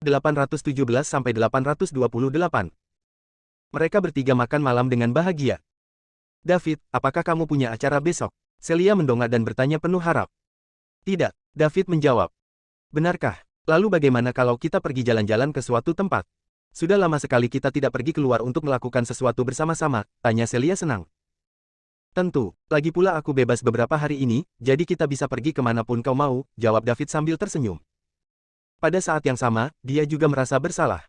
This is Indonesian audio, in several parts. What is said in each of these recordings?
817-828. Mereka bertiga makan malam dengan bahagia. David, apakah kamu punya acara besok? Celia mendongak dan bertanya penuh harap. Tidak, David menjawab. Benarkah? Lalu bagaimana kalau kita pergi jalan-jalan ke suatu tempat? Sudah lama sekali kita tidak pergi keluar untuk melakukan sesuatu bersama-sama, tanya Celia senang. Tentu, lagi pula aku bebas beberapa hari ini, jadi kita bisa pergi kemanapun kau mau, jawab David sambil tersenyum. Pada saat yang sama, dia juga merasa bersalah.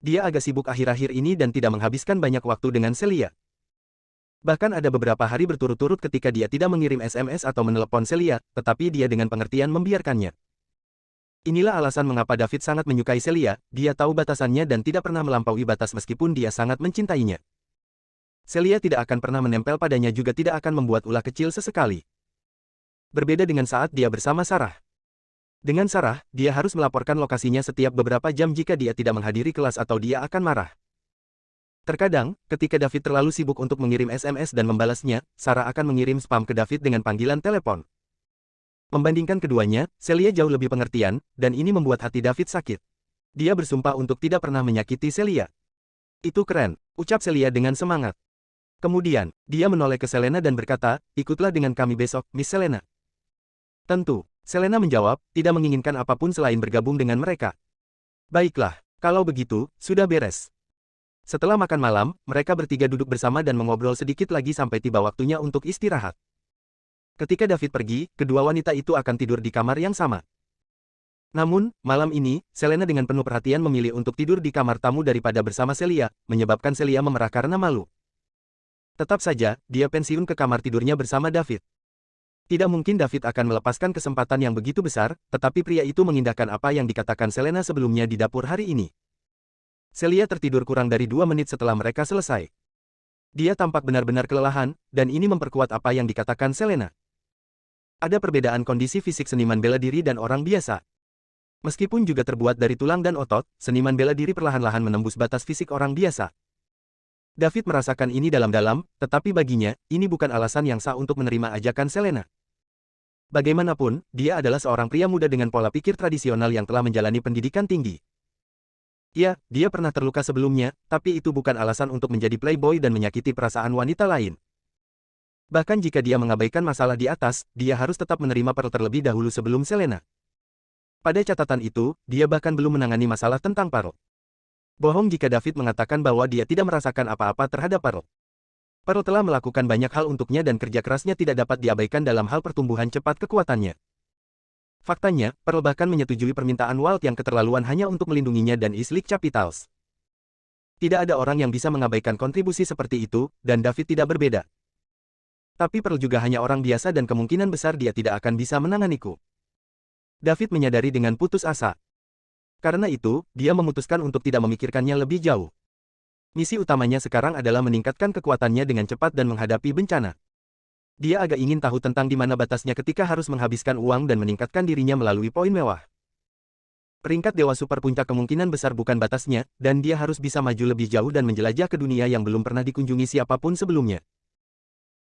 Dia agak sibuk akhir-akhir ini dan tidak menghabiskan banyak waktu dengan Celia. Bahkan ada beberapa hari berturut-turut ketika dia tidak mengirim SMS atau menelepon Celia, tetapi dia dengan pengertian membiarkannya. Inilah alasan mengapa David sangat menyukai Celia, dia tahu batasannya dan tidak pernah melampaui batas meskipun dia sangat mencintainya. Celia tidak akan pernah menempel padanya juga tidak akan membuat ulah kecil sesekali. Berbeda dengan saat dia bersama Sarah. Dengan Sarah, dia harus melaporkan lokasinya setiap beberapa jam jika dia tidak menghadiri kelas atau dia akan marah. Terkadang, ketika David terlalu sibuk untuk mengirim SMS dan membalasnya, Sarah akan mengirim spam ke David dengan panggilan telepon. Membandingkan keduanya, Celia jauh lebih pengertian, dan ini membuat hati David sakit. Dia bersumpah untuk tidak pernah menyakiti Celia. Itu keren, ucap Celia dengan semangat. Kemudian, dia menoleh ke Selena dan berkata, ikutlah dengan kami besok, Miss Selena. Tentu, Selena menjawab, tidak menginginkan apapun selain bergabung dengan mereka. Baiklah, kalau begitu, sudah beres. Setelah makan malam, mereka bertiga duduk bersama dan mengobrol sedikit lagi sampai tiba waktunya untuk istirahat. Ketika David pergi, kedua wanita itu akan tidur di kamar yang sama. Namun, malam ini, Selena dengan penuh perhatian memilih untuk tidur di kamar tamu daripada bersama Celia, menyebabkan Celia memerah karena malu. Tetap saja, dia pensiun ke kamar tidurnya bersama David. Tidak mungkin David akan melepaskan kesempatan yang begitu besar, tetapi pria itu mengindahkan apa yang dikatakan Selena sebelumnya di dapur hari ini. Celia tertidur kurang dari 2 menit setelah mereka selesai. Dia tampak benar-benar kelelahan, dan ini memperkuat apa yang dikatakan Selena. Ada perbedaan kondisi fisik seniman bela diri dan orang biasa. Meskipun juga terbuat dari tulang dan otot, seniman bela diri perlahan-lahan menembus batas fisik orang biasa. David merasakan ini dalam-dalam, tetapi baginya, ini bukan alasan yang sah untuk menerima ajakan Selena. Bagaimanapun, dia adalah seorang pria muda dengan pola pikir tradisional yang telah menjalani pendidikan tinggi. Ya, dia pernah terluka sebelumnya, tapi itu bukan alasan untuk menjadi playboy dan menyakiti perasaan wanita lain. Bahkan jika dia mengabaikan masalah di atas, dia harus tetap menerima Pearl terlebih dahulu sebelum Selena. Pada catatan itu, dia bahkan belum menangani masalah tentang Pearl. Bohong jika David mengatakan bahwa dia tidak merasakan apa-apa terhadap Pearl. Pearl telah melakukan banyak hal untuknya dan kerja kerasnya tidak dapat diabaikan dalam hal pertumbuhan cepat kekuatannya. Faktanya, Pearl bahkan menyetujui permintaan Walt yang keterlaluan hanya untuk melindunginya dan Islip Capitals. Tidak ada orang yang bisa mengabaikan kontribusi seperti itu, dan David tidak berbeda. Tapi Pearl juga hanya orang biasa dan kemungkinan besar dia tidak akan bisa menanganiku. David menyadari dengan putus asa. Karena itu, dia memutuskan untuk tidak memikirkannya lebih jauh. Misi utamanya sekarang adalah meningkatkan kekuatannya dengan cepat dan menghadapi bencana. Dia agak ingin tahu tentang di mana batasnya ketika harus menghabiskan uang dan meningkatkan dirinya melalui poin mewah. Peringkat Dewa Super Puncak kemungkinan besar bukan batasnya, dan dia harus bisa maju lebih jauh dan menjelajah ke dunia yang belum pernah dikunjungi siapapun sebelumnya.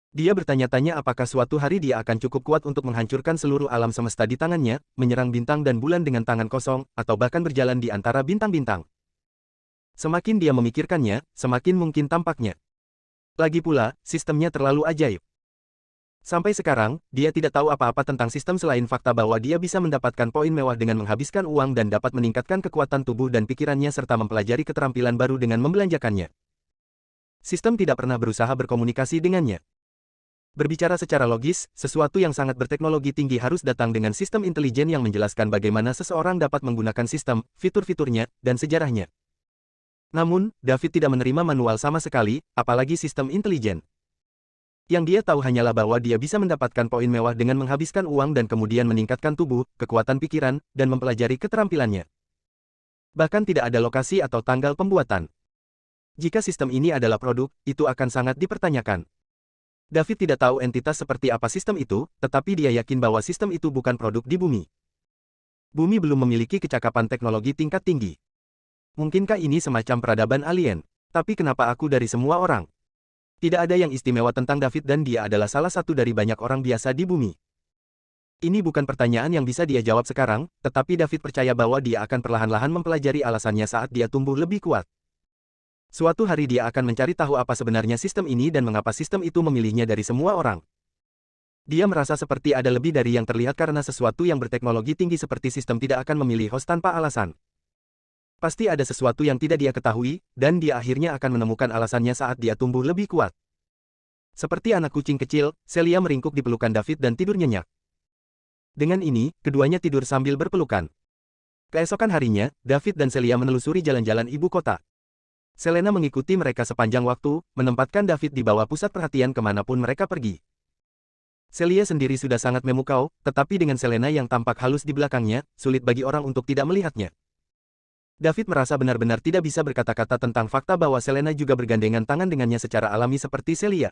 Dia bertanya-tanya apakah suatu hari dia akan cukup kuat untuk menghancurkan seluruh alam semesta di tangannya, menyerang bintang dan bulan dengan tangan kosong, atau bahkan berjalan di antara bintang-bintang. Semakin dia memikirkannya, semakin mungkin tampaknya. Lagi pula, sistemnya terlalu ajaib. Sampai sekarang, dia tidak tahu apa-apa tentang sistem selain fakta bahwa dia bisa mendapatkan poin mewah dengan menghabiskan uang dan dapat meningkatkan kekuatan tubuh dan pikirannya serta mempelajari keterampilan baru dengan membelanjakannya. Sistem tidak pernah berusaha berkomunikasi dengannya. Berbicara secara logis, sesuatu yang sangat berteknologi tinggi harus datang dengan sistem intelijen yang menjelaskan bagaimana seseorang dapat menggunakan sistem, fitur-fiturnya, dan sejarahnya. Namun, David tidak menerima manual sama sekali, apalagi sistem intelijen. Yang dia tahu hanyalah bahwa dia bisa mendapatkan poin mewah dengan menghabiskan uang dan kemudian meningkatkan tubuh, kekuatan pikiran, dan mempelajari keterampilannya. Bahkan tidak ada lokasi atau tanggal pembuatan. Jika sistem ini adalah produk, itu akan sangat dipertanyakan. David tidak tahu entitas seperti apa sistem itu, tetapi dia yakin bahwa sistem itu bukan produk di bumi. Bumi belum memiliki kecakapan teknologi tingkat tinggi. Mungkinkah ini semacam peradaban alien? Tapi kenapa aku dari semua orang? Tidak ada yang istimewa tentang David dan dia adalah salah satu dari banyak orang biasa di bumi. Ini bukan pertanyaan yang bisa dia jawab sekarang, tetapi David percaya bahwa dia akan perlahan-lahan mempelajari alasannya saat dia tumbuh lebih kuat. Suatu hari dia akan mencari tahu apa sebenarnya sistem ini dan mengapa sistem itu memilihnya dari semua orang. Dia merasa seperti ada lebih dari yang terlihat karena sesuatu yang berteknologi tinggi seperti sistem tidak akan memilih host tanpa alasan. Pasti ada sesuatu yang tidak dia ketahui, dan dia akhirnya akan menemukan alasannya saat dia tumbuh lebih kuat. Seperti anak kucing kecil, Celia meringkuk di pelukan David dan tidur nyenyak. Dengan ini, keduanya tidur sambil berpelukan. Keesokan harinya, David dan Celia menelusuri jalan-jalan ibu kota. Selena mengikuti mereka sepanjang waktu, menempatkan David di bawah pusat perhatian kemanapun mereka pergi. Celia sendiri sudah sangat memukau, tetapi dengan Selena yang tampak halus di belakangnya, sulit bagi orang untuk tidak melihatnya. David merasa benar-benar tidak bisa berkata-kata tentang fakta bahwa Selena juga bergandengan tangan dengannya secara alami seperti Celia.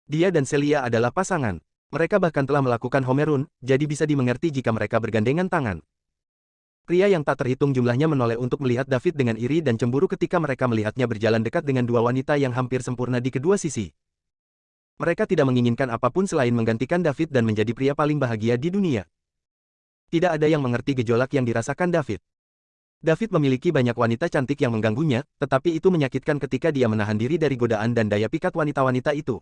Dia dan Celia adalah pasangan. Mereka bahkan telah melakukan homerun, jadi bisa dimengerti jika mereka bergandengan tangan. Pria yang tak terhitung jumlahnya menoleh untuk melihat David dengan iri dan cemburu ketika mereka melihatnya berjalan dekat dengan dua wanita yang hampir sempurna di kedua sisi. Mereka tidak menginginkan apapun selain menggantikan David dan menjadi pria paling bahagia di dunia. Tidak ada yang mengerti gejolak yang dirasakan David. David memiliki banyak wanita cantik yang mengganggunya, tetapi itu menyakitkan ketika dia menahan diri dari godaan dan daya pikat wanita-wanita itu.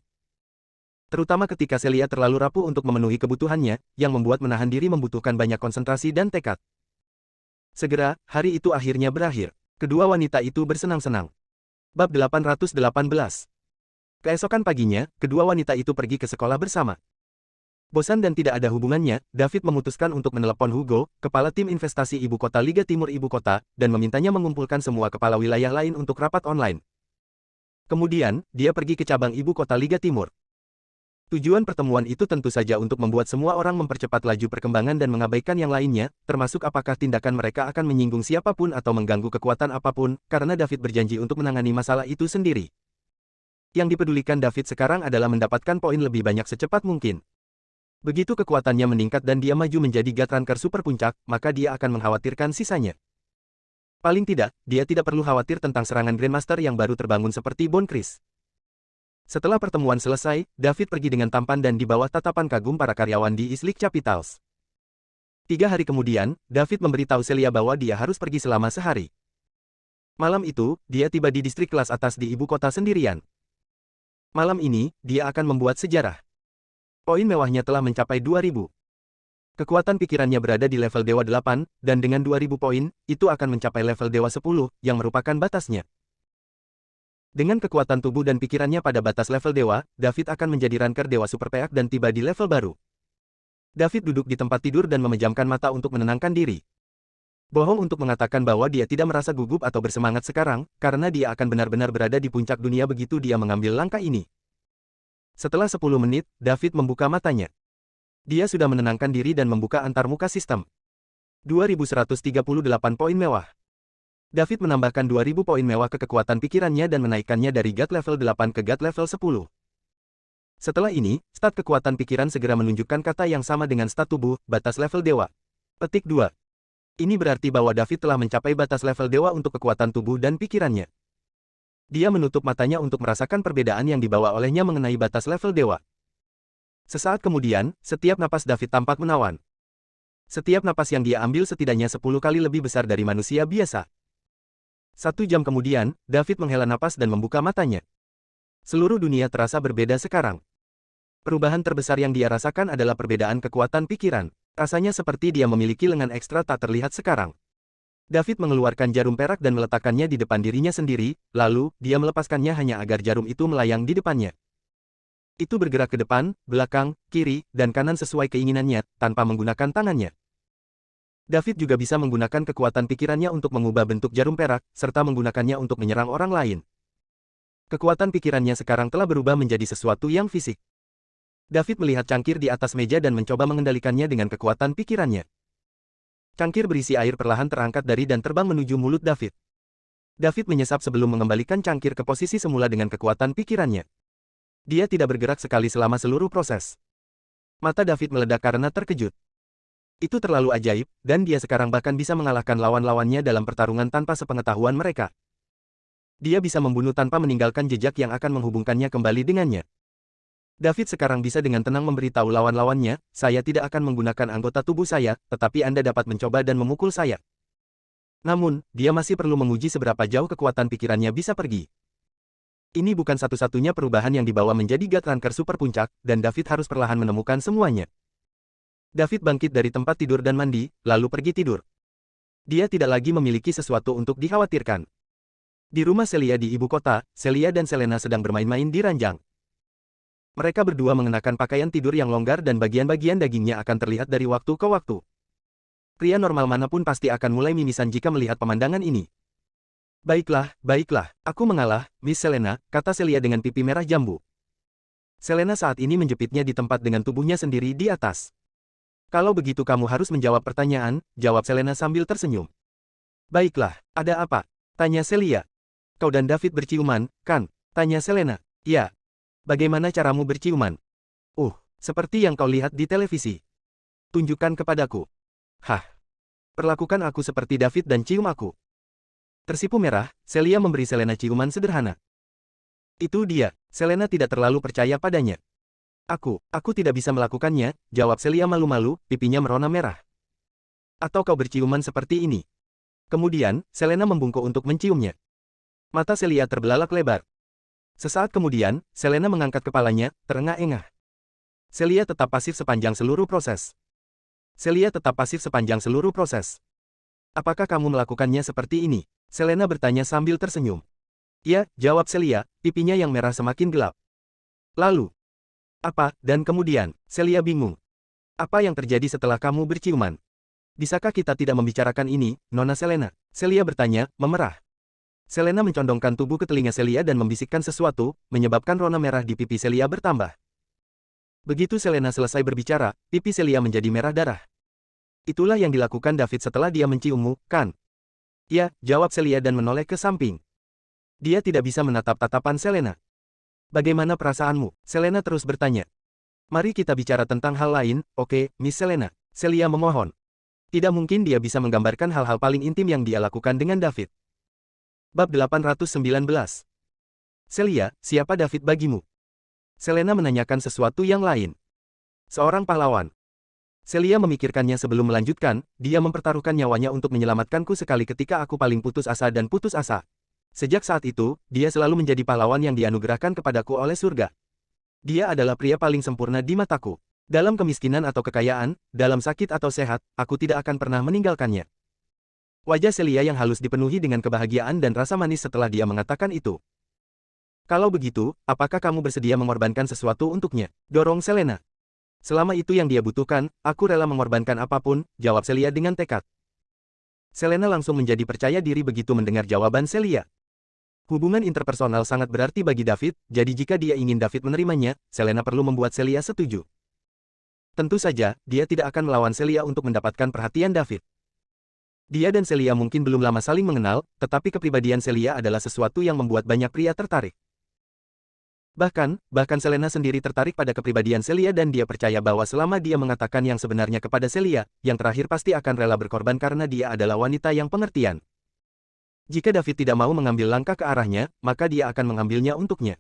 Terutama ketika Celia terlalu rapuh untuk memenuhi kebutuhannya, yang membuat menahan diri membutuhkan banyak konsentrasi dan tekad. Segera, hari itu akhirnya berakhir. Kedua wanita itu bersenang-senang. Bab 818. Keesokan paginya, kedua wanita itu pergi ke sekolah bersama. Bosan dan tidak ada hubungannya, David memutuskan untuk menelepon Hugo, kepala tim investasi ibu kota Liga Timur Ibu Kota, dan memintanya mengumpulkan semua kepala wilayah lain untuk rapat online. Kemudian, dia pergi ke cabang ibu kota Liga Timur. Tujuan pertemuan itu tentu saja untuk membuat semua orang mempercepat laju perkembangan dan mengabaikan yang lainnya, termasuk apakah tindakan mereka akan menyinggung siapapun atau mengganggu kekuatan apapun, karena David berjanji untuk menangani masalah itu sendiri. Yang dipedulikan David sekarang adalah mendapatkan poin lebih banyak secepat mungkin. Begitu kekuatannya meningkat dan dia maju menjadi God Ranker Super Puncak, maka dia akan mengkhawatirkan sisanya. Paling tidak, dia tidak perlu khawatir tentang serangan Grandmaster yang baru terbangun seperti Bone Chris. Setelah pertemuan selesai, David pergi dengan tampan dan di bawah tatapan kagum para karyawan di Islik Capitals. 3 hari kemudian, David memberitahu Celia bahwa dia harus pergi selama sehari. Malam itu, dia tiba di distrik kelas atas di ibu kota sendirian. Malam ini, dia akan membuat sejarah. Poin mewahnya telah mencapai 2000. Kekuatan pikirannya berada di level Dewa 8, dan dengan 2000 poin, itu akan mencapai level Dewa 10, yang merupakan batasnya. Dengan kekuatan tubuh dan pikirannya pada batas level dewa, David akan menjadi ranker dewa super peak dan tiba di level baru. David duduk di tempat tidur dan memejamkan mata untuk menenangkan diri. Bohong untuk mengatakan bahwa dia tidak merasa gugup atau bersemangat sekarang, karena dia akan benar-benar berada di puncak dunia begitu dia mengambil langkah ini. Setelah 10 menit, David membuka matanya. Dia sudah menenangkan diri dan membuka antarmuka sistem. 2138 poin mewah. David menambahkan 2000 poin mewah ke kekuatan pikirannya dan menaikkannya dari God level 8 ke God level 10. Setelah ini, stat kekuatan pikiran segera menunjukkan kata yang sama dengan stat tubuh, batas level dewa. Petik 2. Ini berarti bahwa David telah mencapai batas level dewa untuk kekuatan tubuh dan pikirannya. Dia menutup matanya untuk merasakan perbedaan yang dibawa olehnya mengenai batas level dewa. Sesaat kemudian, setiap napas David tampak menawan. Setiap napas yang dia ambil setidaknya 10 kali lebih besar dari manusia biasa. 1 jam kemudian, David menghela napas dan membuka matanya. Seluruh dunia terasa berbeda sekarang. Perubahan terbesar yang dia rasakan adalah perbedaan kekuatan pikiran. Rasanya seperti dia memiliki lengan ekstra tak terlihat sekarang. David mengeluarkan jarum perak dan meletakkannya di depan dirinya sendiri, lalu, dia melepaskannya hanya agar jarum itu melayang di depannya. Itu bergerak ke depan, belakang, kiri, dan kanan sesuai keinginannya, tanpa menggunakan tangannya. David juga bisa menggunakan kekuatan pikirannya untuk mengubah bentuk jarum perak, serta menggunakannya untuk menyerang orang lain. Kekuatan pikirannya sekarang telah berubah menjadi sesuatu yang fisik. David melihat cangkir di atas meja dan mencoba mengendalikannya dengan kekuatan pikirannya. Cangkir berisi air perlahan terangkat dari dan terbang menuju mulut David. David menyesap sebelum mengembalikan cangkir ke posisi semula dengan kekuatan pikirannya. Dia tidak bergerak sekali selama seluruh proses. Mata David meledak karena terkejut. Itu terlalu ajaib, dan dia sekarang bahkan bisa mengalahkan lawan-lawannya dalam pertarungan tanpa sepengetahuan mereka. Dia bisa membunuh tanpa meninggalkan jejak yang akan menghubungkannya kembali dengannya. David sekarang bisa dengan tenang memberitahu lawan-lawannya, saya tidak akan menggunakan anggota tubuh saya, tetapi Anda dapat mencoba dan memukul saya. Namun, dia masih perlu menguji seberapa jauh kekuatan pikirannya bisa pergi. Ini bukan satu-satunya perubahan yang dibawa menjadi Gatranker Super Puncak, dan David harus perlahan menemukan semuanya. David bangkit dari tempat tidur dan mandi, lalu pergi tidur. Dia tidak lagi memiliki sesuatu untuk dikhawatirkan. Di rumah Celia di ibu kota, Celia dan Selena sedang bermain-main di ranjang. Mereka berdua mengenakan pakaian tidur yang longgar dan bagian-bagian dagingnya akan terlihat dari waktu ke waktu. Pria normal manapun pasti akan mulai mimisan jika melihat pemandangan ini. Baiklah, aku mengalah, Miss Selena, kata Celia dengan pipi merah jambu. Selena saat ini menjepitnya di tempat dengan tubuhnya sendiri di atas. Kalau begitu kamu harus menjawab pertanyaan, jawab Selena sambil tersenyum. Baiklah, ada apa? Tanya Celia. Kau dan David berciuman, kan? Tanya Selena. Ya. Bagaimana caramu berciuman? Seperti yang kau lihat di televisi. Tunjukkan kepadaku. Hah. Perlakukan aku seperti David dan cium aku. Tersipu merah, Celia memberi Selena ciuman sederhana. Itu dia, Selena tidak terlalu percaya padanya. Aku tidak bisa melakukannya, jawab Celia malu-malu, pipinya merona merah. Atau kau berciuman seperti ini. Kemudian, Selena membungkuk untuk menciumnya. Mata Celia terbelalak lebar. Sesaat kemudian, Selena mengangkat kepalanya, terengah-engah. Celia tetap pasif sepanjang seluruh proses. Apakah kamu melakukannya seperti ini? Selena bertanya sambil tersenyum. Ya, jawab Celia, pipinya yang merah semakin gelap. Lalu, apa, dan kemudian, Celia bingung. Apa yang terjadi setelah kamu berciuman? Bisakah kita tidak membicarakan ini, Nona Selena? Celia bertanya, memerah. Selena mencondongkan tubuh ke telinga Celia dan membisikkan sesuatu, menyebabkan rona merah di pipi Celia bertambah. Begitu Selena selesai berbicara, pipi Celia menjadi merah darah. Itulah yang dilakukan David setelah dia menciummu, kan? Ya, jawab Celia dan menoleh ke samping. Dia tidak bisa menatap tatapan Selena. Bagaimana perasaanmu? Selena terus bertanya. Mari kita bicara tentang hal lain, oke, Miss Selena. Celia memohon. Tidak mungkin dia bisa menggambarkan hal-hal paling intim yang dia lakukan dengan David. Bab 819. Celia, siapa David bagimu? Selena menanyakan sesuatu yang lain. Seorang pahlawan. Celia memikirkannya sebelum melanjutkan, dia mempertaruhkan nyawanya untuk menyelamatkanku sekali ketika aku paling putus asa dan putus asa. Sejak saat itu, dia selalu menjadi pahlawan yang dianugerahkan kepadaku oleh surga. Dia adalah pria paling sempurna di mataku. Dalam kemiskinan atau kekayaan, dalam sakit atau sehat, aku tidak akan pernah meninggalkannya. Wajah Celia yang halus dipenuhi dengan kebahagiaan dan rasa manis setelah dia mengatakan itu. Kalau begitu, apakah kamu bersedia mengorbankan sesuatu untuknya? Dorong Selena. Selama itu yang dia butuhkan, aku rela mengorbankan apapun, jawab Celia dengan tekad. Selena langsung menjadi percaya diri begitu mendengar jawaban Celia. Hubungan interpersonal sangat berarti bagi David, jadi jika dia ingin David menerimanya, Selena perlu membuat Celia setuju. Tentu saja, dia tidak akan melawan Celia untuk mendapatkan perhatian David. Dia dan Celia mungkin belum lama saling mengenal, tetapi kepribadian Celia adalah sesuatu yang membuat banyak pria tertarik. Bahkan Selena sendiri tertarik pada kepribadian Celia dan dia percaya bahwa selama dia mengatakan yang sebenarnya kepada Celia, yang terakhir pasti akan rela berkorban karena dia adalah wanita yang pengertian. Jika David tidak mau mengambil langkah ke arahnya, maka dia akan mengambilnya untuknya.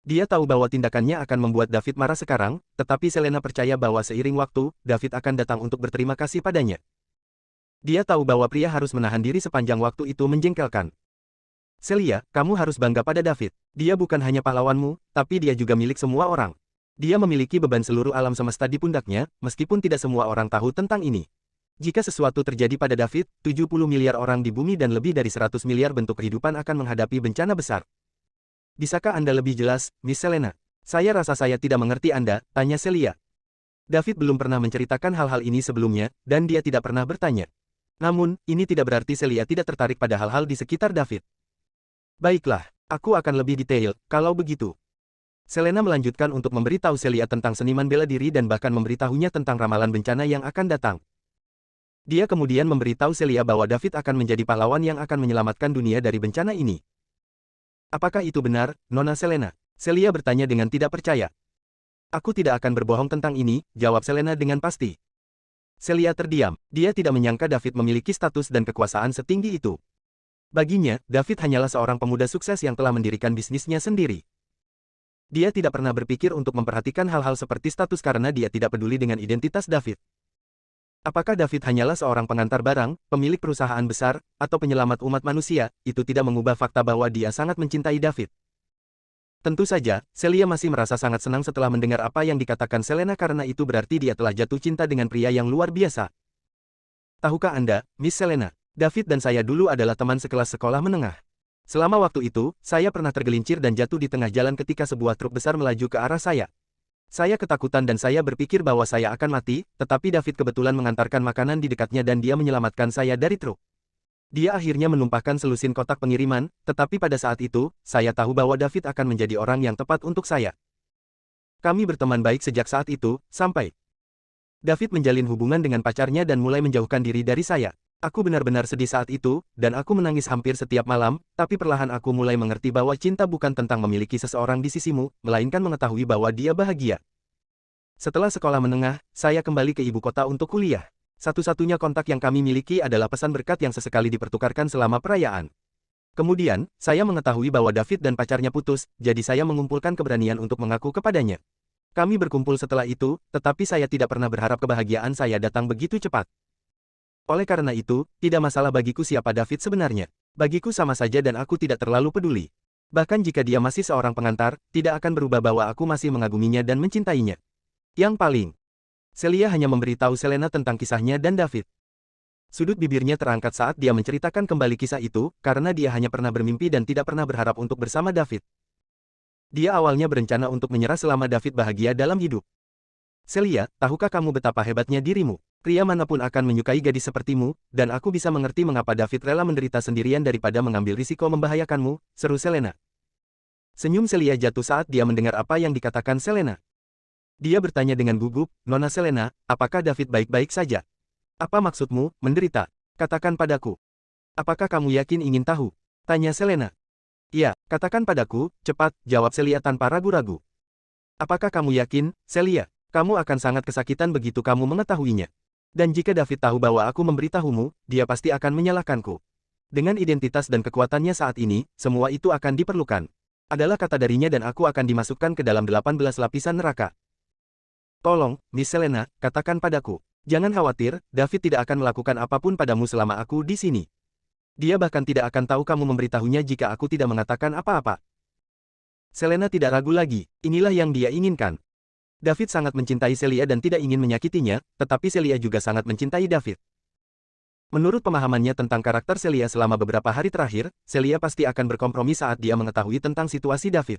Dia tahu bahwa tindakannya akan membuat David marah sekarang, tetapi Selena percaya bahwa seiring waktu, David akan datang untuk berterima kasih padanya. Dia tahu bahwa pria harus menahan diri sepanjang waktu itu menjengkelkan. Celia, kamu harus bangga pada David. Dia bukan hanya pahlawanmu, tapi dia juga milik semua orang. Dia memiliki beban seluruh alam semesta di pundaknya, meskipun tidak semua orang tahu tentang ini. Jika sesuatu terjadi pada David, 70 miliar orang di bumi dan lebih dari 100 miliar bentuk kehidupan akan menghadapi bencana besar. Bisakah Anda lebih jelas, Miss Selena? Saya rasa saya tidak mengerti Anda, tanya Celia. David belum pernah menceritakan hal-hal ini sebelumnya, dan dia tidak pernah bertanya. Namun, ini tidak berarti Celia tidak tertarik pada hal-hal di sekitar David. Baiklah, aku akan lebih detail, kalau begitu. Selena melanjutkan untuk memberitahu Celia tentang seniman bela diri dan bahkan memberitahunya tentang ramalan bencana yang akan datang. Dia kemudian memberitahu Celia bahwa David akan menjadi pahlawan yang akan menyelamatkan dunia dari bencana ini. Apakah itu benar, Nona Selena? Celia bertanya dengan tidak percaya. Aku tidak akan berbohong tentang ini, jawab Selena dengan pasti. Celia terdiam, dia tidak menyangka David memiliki status dan kekuasaan setinggi itu. Baginya, David hanyalah seorang pemuda sukses yang telah mendirikan bisnisnya sendiri. Dia tidak pernah berpikir untuk memperhatikan hal-hal seperti status karena dia tidak peduli dengan identitas David. Apakah David hanyalah seorang pengantar barang, pemilik perusahaan besar, atau penyelamat umat manusia, itu tidak mengubah fakta bahwa dia sangat mencintai David. Tentu saja, Celia masih merasa sangat senang setelah mendengar apa yang dikatakan Selena karena itu berarti dia telah jatuh cinta dengan pria yang luar biasa. Tahukah Anda, Miss Selena, David dan saya dulu adalah teman sekelas sekolah menengah. Selama waktu itu, saya pernah tergelincir dan jatuh di tengah jalan ketika sebuah truk besar melaju ke arah saya. Saya ketakutan dan saya berpikir bahwa saya akan mati, tetapi David kebetulan mengantarkan makanan di dekatnya dan dia menyelamatkan saya dari truk. Dia akhirnya menumpahkan selusin kotak pengiriman, tetapi pada saat itu, saya tahu bahwa David akan menjadi orang yang tepat untuk saya. Kami berteman baik sejak saat itu, sampai David menjalin hubungan dengan pacarnya dan mulai menjauhkan diri dari saya. Aku benar-benar sedih saat itu, dan aku menangis hampir setiap malam, tapi perlahan aku mulai mengerti bahwa cinta bukan tentang memiliki seseorang di sisimu, melainkan mengetahui bahwa dia bahagia. Setelah sekolah menengah, saya kembali ke ibu kota untuk kuliah. Satu-satunya kontak yang kami miliki adalah pesan berkat yang sesekali dipertukarkan selama perayaan. Kemudian, saya mengetahui bahwa David dan pacarnya putus, jadi saya mengumpulkan keberanian untuk mengaku kepadanya. Kami berkumpul setelah itu, tetapi saya tidak pernah berharap kebahagiaan saya datang begitu cepat. Oleh karena itu, tidak masalah bagiku siapa David sebenarnya. Bagiku sama saja dan aku tidak terlalu peduli. Bahkan jika dia masih seorang pengantar, tidak akan berubah bahwa aku masih mengaguminya dan mencintainya. Yang paling, Celia hanya memberitahu Selena tentang kisahnya dan David. Sudut bibirnya terangkat saat dia menceritakan kembali kisah itu, karena dia hanya pernah bermimpi dan tidak pernah berharap untuk bersama David. Dia awalnya berencana untuk menyerah selama David bahagia dalam hidup. Celia, tahukah kamu betapa hebatnya dirimu? Pria manapun akan menyukai gadis sepertimu, dan aku bisa mengerti mengapa David rela menderita sendirian daripada mengambil risiko membahayakanmu, seru Selena. Senyum Celia jatuh saat dia mendengar apa yang dikatakan Selena. Dia bertanya dengan gugup, Nona Selena, apakah David baik-baik saja? Apa maksudmu, menderita? Katakan padaku. Apakah kamu yakin ingin tahu? Tanya Selena. Ya, katakan padaku, cepat, jawab Celia tanpa ragu-ragu. Apakah kamu yakin, Celia? Kamu akan sangat kesakitan begitu kamu mengetahuinya. Dan jika David tahu bahwa aku memberitahumu, dia pasti akan menyalahkanku. Dengan identitas dan kekuatannya saat ini, semua itu akan diperlukan. Adalah kata darinya dan aku akan dimasukkan ke dalam 18 lapisan neraka. Tolong, Miss Selena, katakan padaku. Jangan khawatir, David tidak akan melakukan apapun padamu selama aku di sini. Dia bahkan tidak akan tahu kamu memberitahunya jika aku tidak mengatakan apa-apa. Selena tidak ragu lagi, inilah yang dia inginkan. David sangat mencintai Celia dan tidak ingin menyakitinya, tetapi Celia juga sangat mencintai David. Menurut pemahamannya tentang karakter Celia selama beberapa hari terakhir, Celia pasti akan berkompromi saat dia mengetahui tentang situasi David.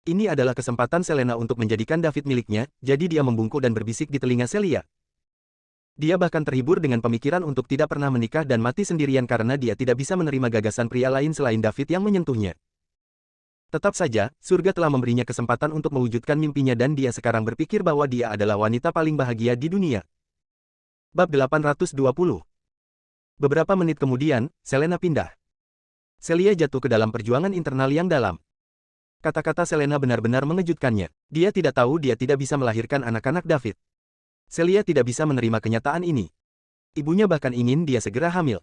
Ini adalah kesempatan Selena untuk menjadikan David miliknya, jadi dia membungkuk dan berbisik di telinga Celia. Dia bahkan terhibur dengan pemikiran untuk tidak pernah menikah dan mati sendirian karena dia tidak bisa menerima gagasan pria lain selain David yang menyentuhnya. Tetap saja, surga telah memberinya kesempatan untuk mewujudkan mimpinya dan dia sekarang berpikir bahwa dia adalah wanita paling bahagia di dunia. Bab 820. Beberapa menit kemudian, Selena pindah. Celia jatuh ke dalam perjuangan internal yang dalam. Kata-kata Selena benar-benar mengejutkannya. Dia tidak tahu dia tidak bisa melahirkan anak-anak David. Celia tidak bisa menerima kenyataan ini. Ibunya bahkan ingin dia segera hamil.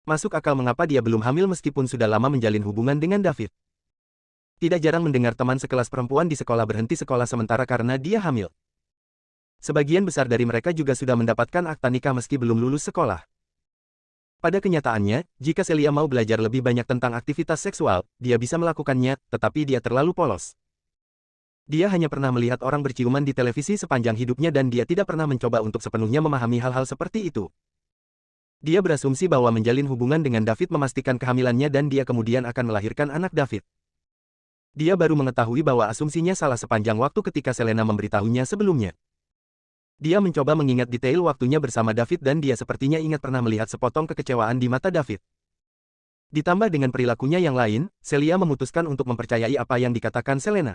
Masuk akal mengapa dia belum hamil meskipun sudah lama menjalin hubungan dengan David. Tidak jarang mendengar teman sekelas perempuan di sekolah berhenti sekolah sementara karena dia hamil. Sebagian besar dari mereka juga sudah mendapatkan akta nikah meski belum lulus sekolah. Pada kenyataannya, jika Celia mau belajar lebih banyak tentang aktivitas seksual, dia bisa melakukannya, tetapi dia terlalu polos. Dia hanya pernah melihat orang berciuman di televisi sepanjang hidupnya dan dia tidak pernah mencoba untuk sepenuhnya memahami hal-hal seperti itu. Dia berasumsi bahwa menjalin hubungan dengan David memastikan kehamilannya dan dia kemudian akan melahirkan anak David. Dia baru mengetahui bahwa asumsinya salah sepanjang waktu ketika Selena memberitahunya sebelumnya. Dia mencoba mengingat detail waktunya bersama David dan dia sepertinya ingat pernah melihat sepotong kekecewaan di mata David. Ditambah dengan perilakunya yang lain, Celia memutuskan untuk mempercayai apa yang dikatakan Selena.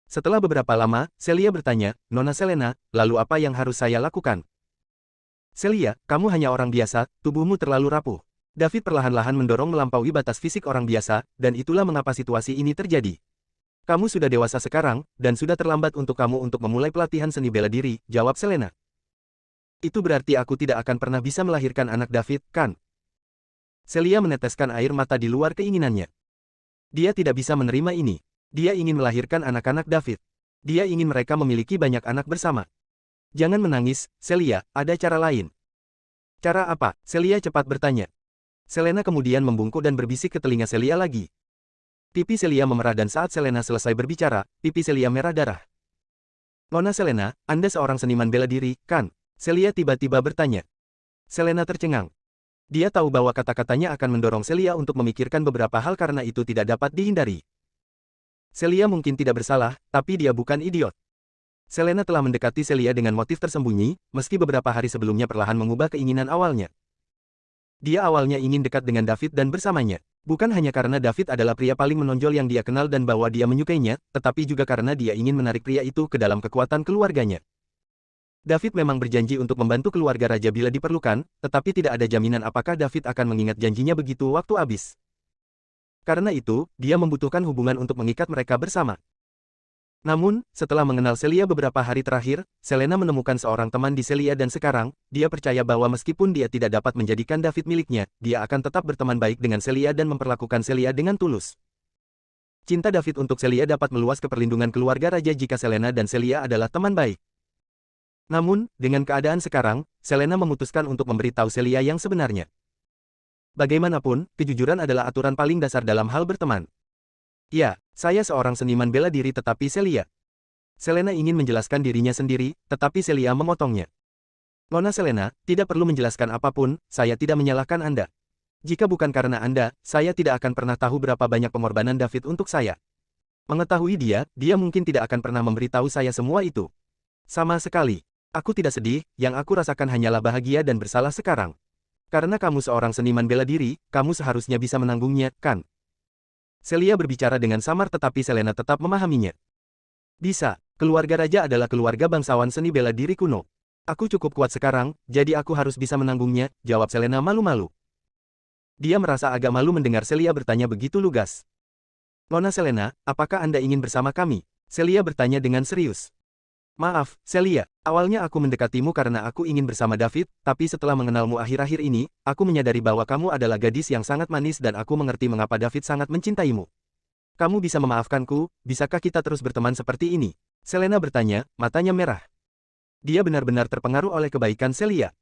Setelah beberapa lama, Celia bertanya, Nona Selena, lalu apa yang harus saya lakukan? Celia, kamu hanya orang biasa, tubuhmu terlalu rapuh. David perlahan-lahan mendorong melampaui batas fisik orang biasa, dan itulah mengapa situasi ini terjadi. Kamu sudah dewasa sekarang, dan sudah terlambat untuk kamu untuk memulai pelatihan seni bela diri, jawab Selena. Itu berarti aku tidak akan pernah bisa melahirkan anak David, kan? Celia meneteskan air mata di luar keinginannya. Dia tidak bisa menerima ini. Dia ingin melahirkan anak-anak David. Dia ingin mereka memiliki banyak anak bersama. Jangan menangis, Celia, ada cara lain. Cara apa? Celia cepat bertanya. Selena kemudian membungkuk dan berbisik ke telinga Celia lagi. Pipi Celia memerah dan saat Selena selesai berbicara, pipi Celia merah darah. Nona Selena, Anda seorang seniman bela diri, kan? Celia tiba-tiba bertanya. Selena tercengang. Dia tahu bahwa kata-katanya akan mendorong Celia untuk memikirkan beberapa hal karena itu tidak dapat dihindari. Celia mungkin tidak bersalah, tapi dia bukan idiot. Selena telah mendekati Celia dengan motif tersembunyi, meski beberapa hari sebelumnya perlahan mengubah keinginan awalnya. Dia awalnya ingin dekat dengan David dan bersamanya. Bukan hanya karena David adalah pria paling menonjol yang dia kenal dan bahwa dia menyukainya, tetapi juga karena dia ingin menarik pria itu ke dalam kekuatan keluarganya. David memang berjanji untuk membantu keluarga raja bila diperlukan, tetapi tidak ada jaminan apakah David akan mengingat janjinya begitu waktu habis. Karena itu, dia membutuhkan hubungan untuk mengikat mereka bersama. Namun, setelah mengenal Celia beberapa hari terakhir, Selena menemukan seorang teman di Celia dan sekarang, dia percaya bahwa meskipun dia tidak dapat menjadikan David miliknya, dia akan tetap berteman baik dengan Celia dan memperlakukan Celia dengan tulus. Cinta David untuk Celia dapat meluas ke perlindungan keluarga raja jika Selena dan Celia adalah teman baik. Namun, dengan keadaan sekarang, Selena memutuskan untuk memberitahu Celia yang sebenarnya. Bagaimanapun, kejujuran adalah aturan paling dasar dalam hal berteman. Ya, saya seorang seniman bela diri tetapi Celia. Selena ingin menjelaskan dirinya sendiri, tetapi Celia memotongnya. Nona Selena, tidak perlu menjelaskan apapun, saya tidak menyalahkan Anda. Jika bukan karena Anda, saya tidak akan pernah tahu berapa banyak pengorbanan David untuk saya. Mengetahui dia mungkin tidak akan pernah memberitahu saya semua itu. Sama sekali. Aku tidak sedih, yang aku rasakan hanyalah bahagia dan bersalah sekarang. Karena kamu seorang seniman bela diri, kamu seharusnya bisa menanggungnya, kan? Celia berbicara dengan samar tetapi Selena tetap memahaminya. Bisa, keluarga raja adalah keluarga bangsawan seni bela diri kuno. Aku cukup kuat sekarang, jadi aku harus bisa menanggungnya, jawab Selena malu-malu. Dia merasa agak malu mendengar Celia bertanya begitu lugas. Nona Selena, apakah Anda ingin bersama kami? Celia bertanya dengan serius. Maaf, Celia, awalnya aku mendekatimu karena aku ingin bersama David, tapi setelah mengenalmu akhir-akhir ini, aku menyadari bahwa kamu adalah gadis yang sangat manis dan aku mengerti mengapa David sangat mencintaimu. Kamu bisa memaafkanku, bisakah kita terus berteman seperti ini? Selena bertanya, matanya merah. Dia benar-benar terpengaruh oleh kebaikan Celia.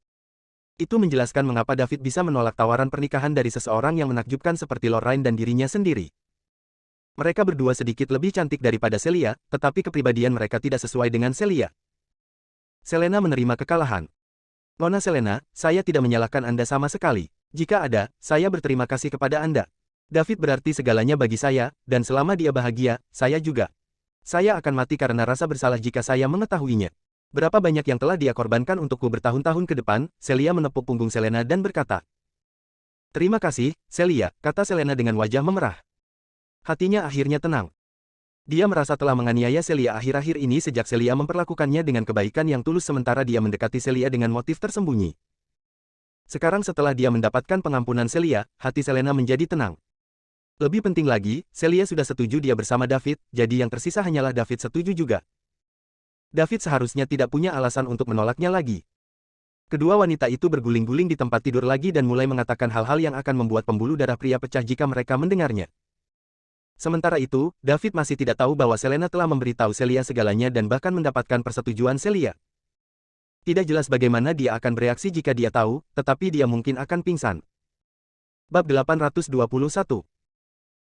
Itu menjelaskan mengapa David bisa menolak tawaran pernikahan dari seseorang yang menakjubkan seperti Lorraine dan dirinya sendiri. Mereka berdua sedikit lebih cantik daripada Celia, tetapi kepribadian mereka tidak sesuai dengan Celia. Selena menerima kekalahan. Nona Selena, saya tidak menyalahkan Anda sama sekali. Jika ada, saya berterima kasih kepada Anda. David berarti segalanya bagi saya, dan selama dia bahagia, saya juga. Saya akan mati karena rasa bersalah jika saya mengetahuinya. Berapa banyak yang telah dia korbankan untukku bertahun-tahun ke depan, Celia menepuk punggung Selena dan berkata. Terima kasih, Celia, kata Selena dengan wajah memerah. Hatinya akhirnya tenang. Dia merasa telah menganiaya Celia akhir-akhir ini sejak Celia memperlakukannya dengan kebaikan yang tulus sementara dia mendekati Celia dengan motif tersembunyi. Sekarang setelah dia mendapatkan pengampunan Celia, hati Selena menjadi tenang. Lebih penting lagi, Celia sudah setuju dia bersama David, jadi yang tersisa hanyalah David setuju juga. David seharusnya tidak punya alasan untuk menolaknya lagi. Kedua wanita itu berguling-guling di tempat tidur lagi dan mulai mengatakan hal-hal yang akan membuat pembuluh darah pria pecah jika mereka mendengarnya. Sementara itu, David masih tidak tahu bahwa Selena telah memberitahu Celia segalanya dan bahkan mendapatkan persetujuan Celia. Tidak jelas bagaimana dia akan bereaksi jika dia tahu, tetapi dia mungkin akan pingsan. Bab 821.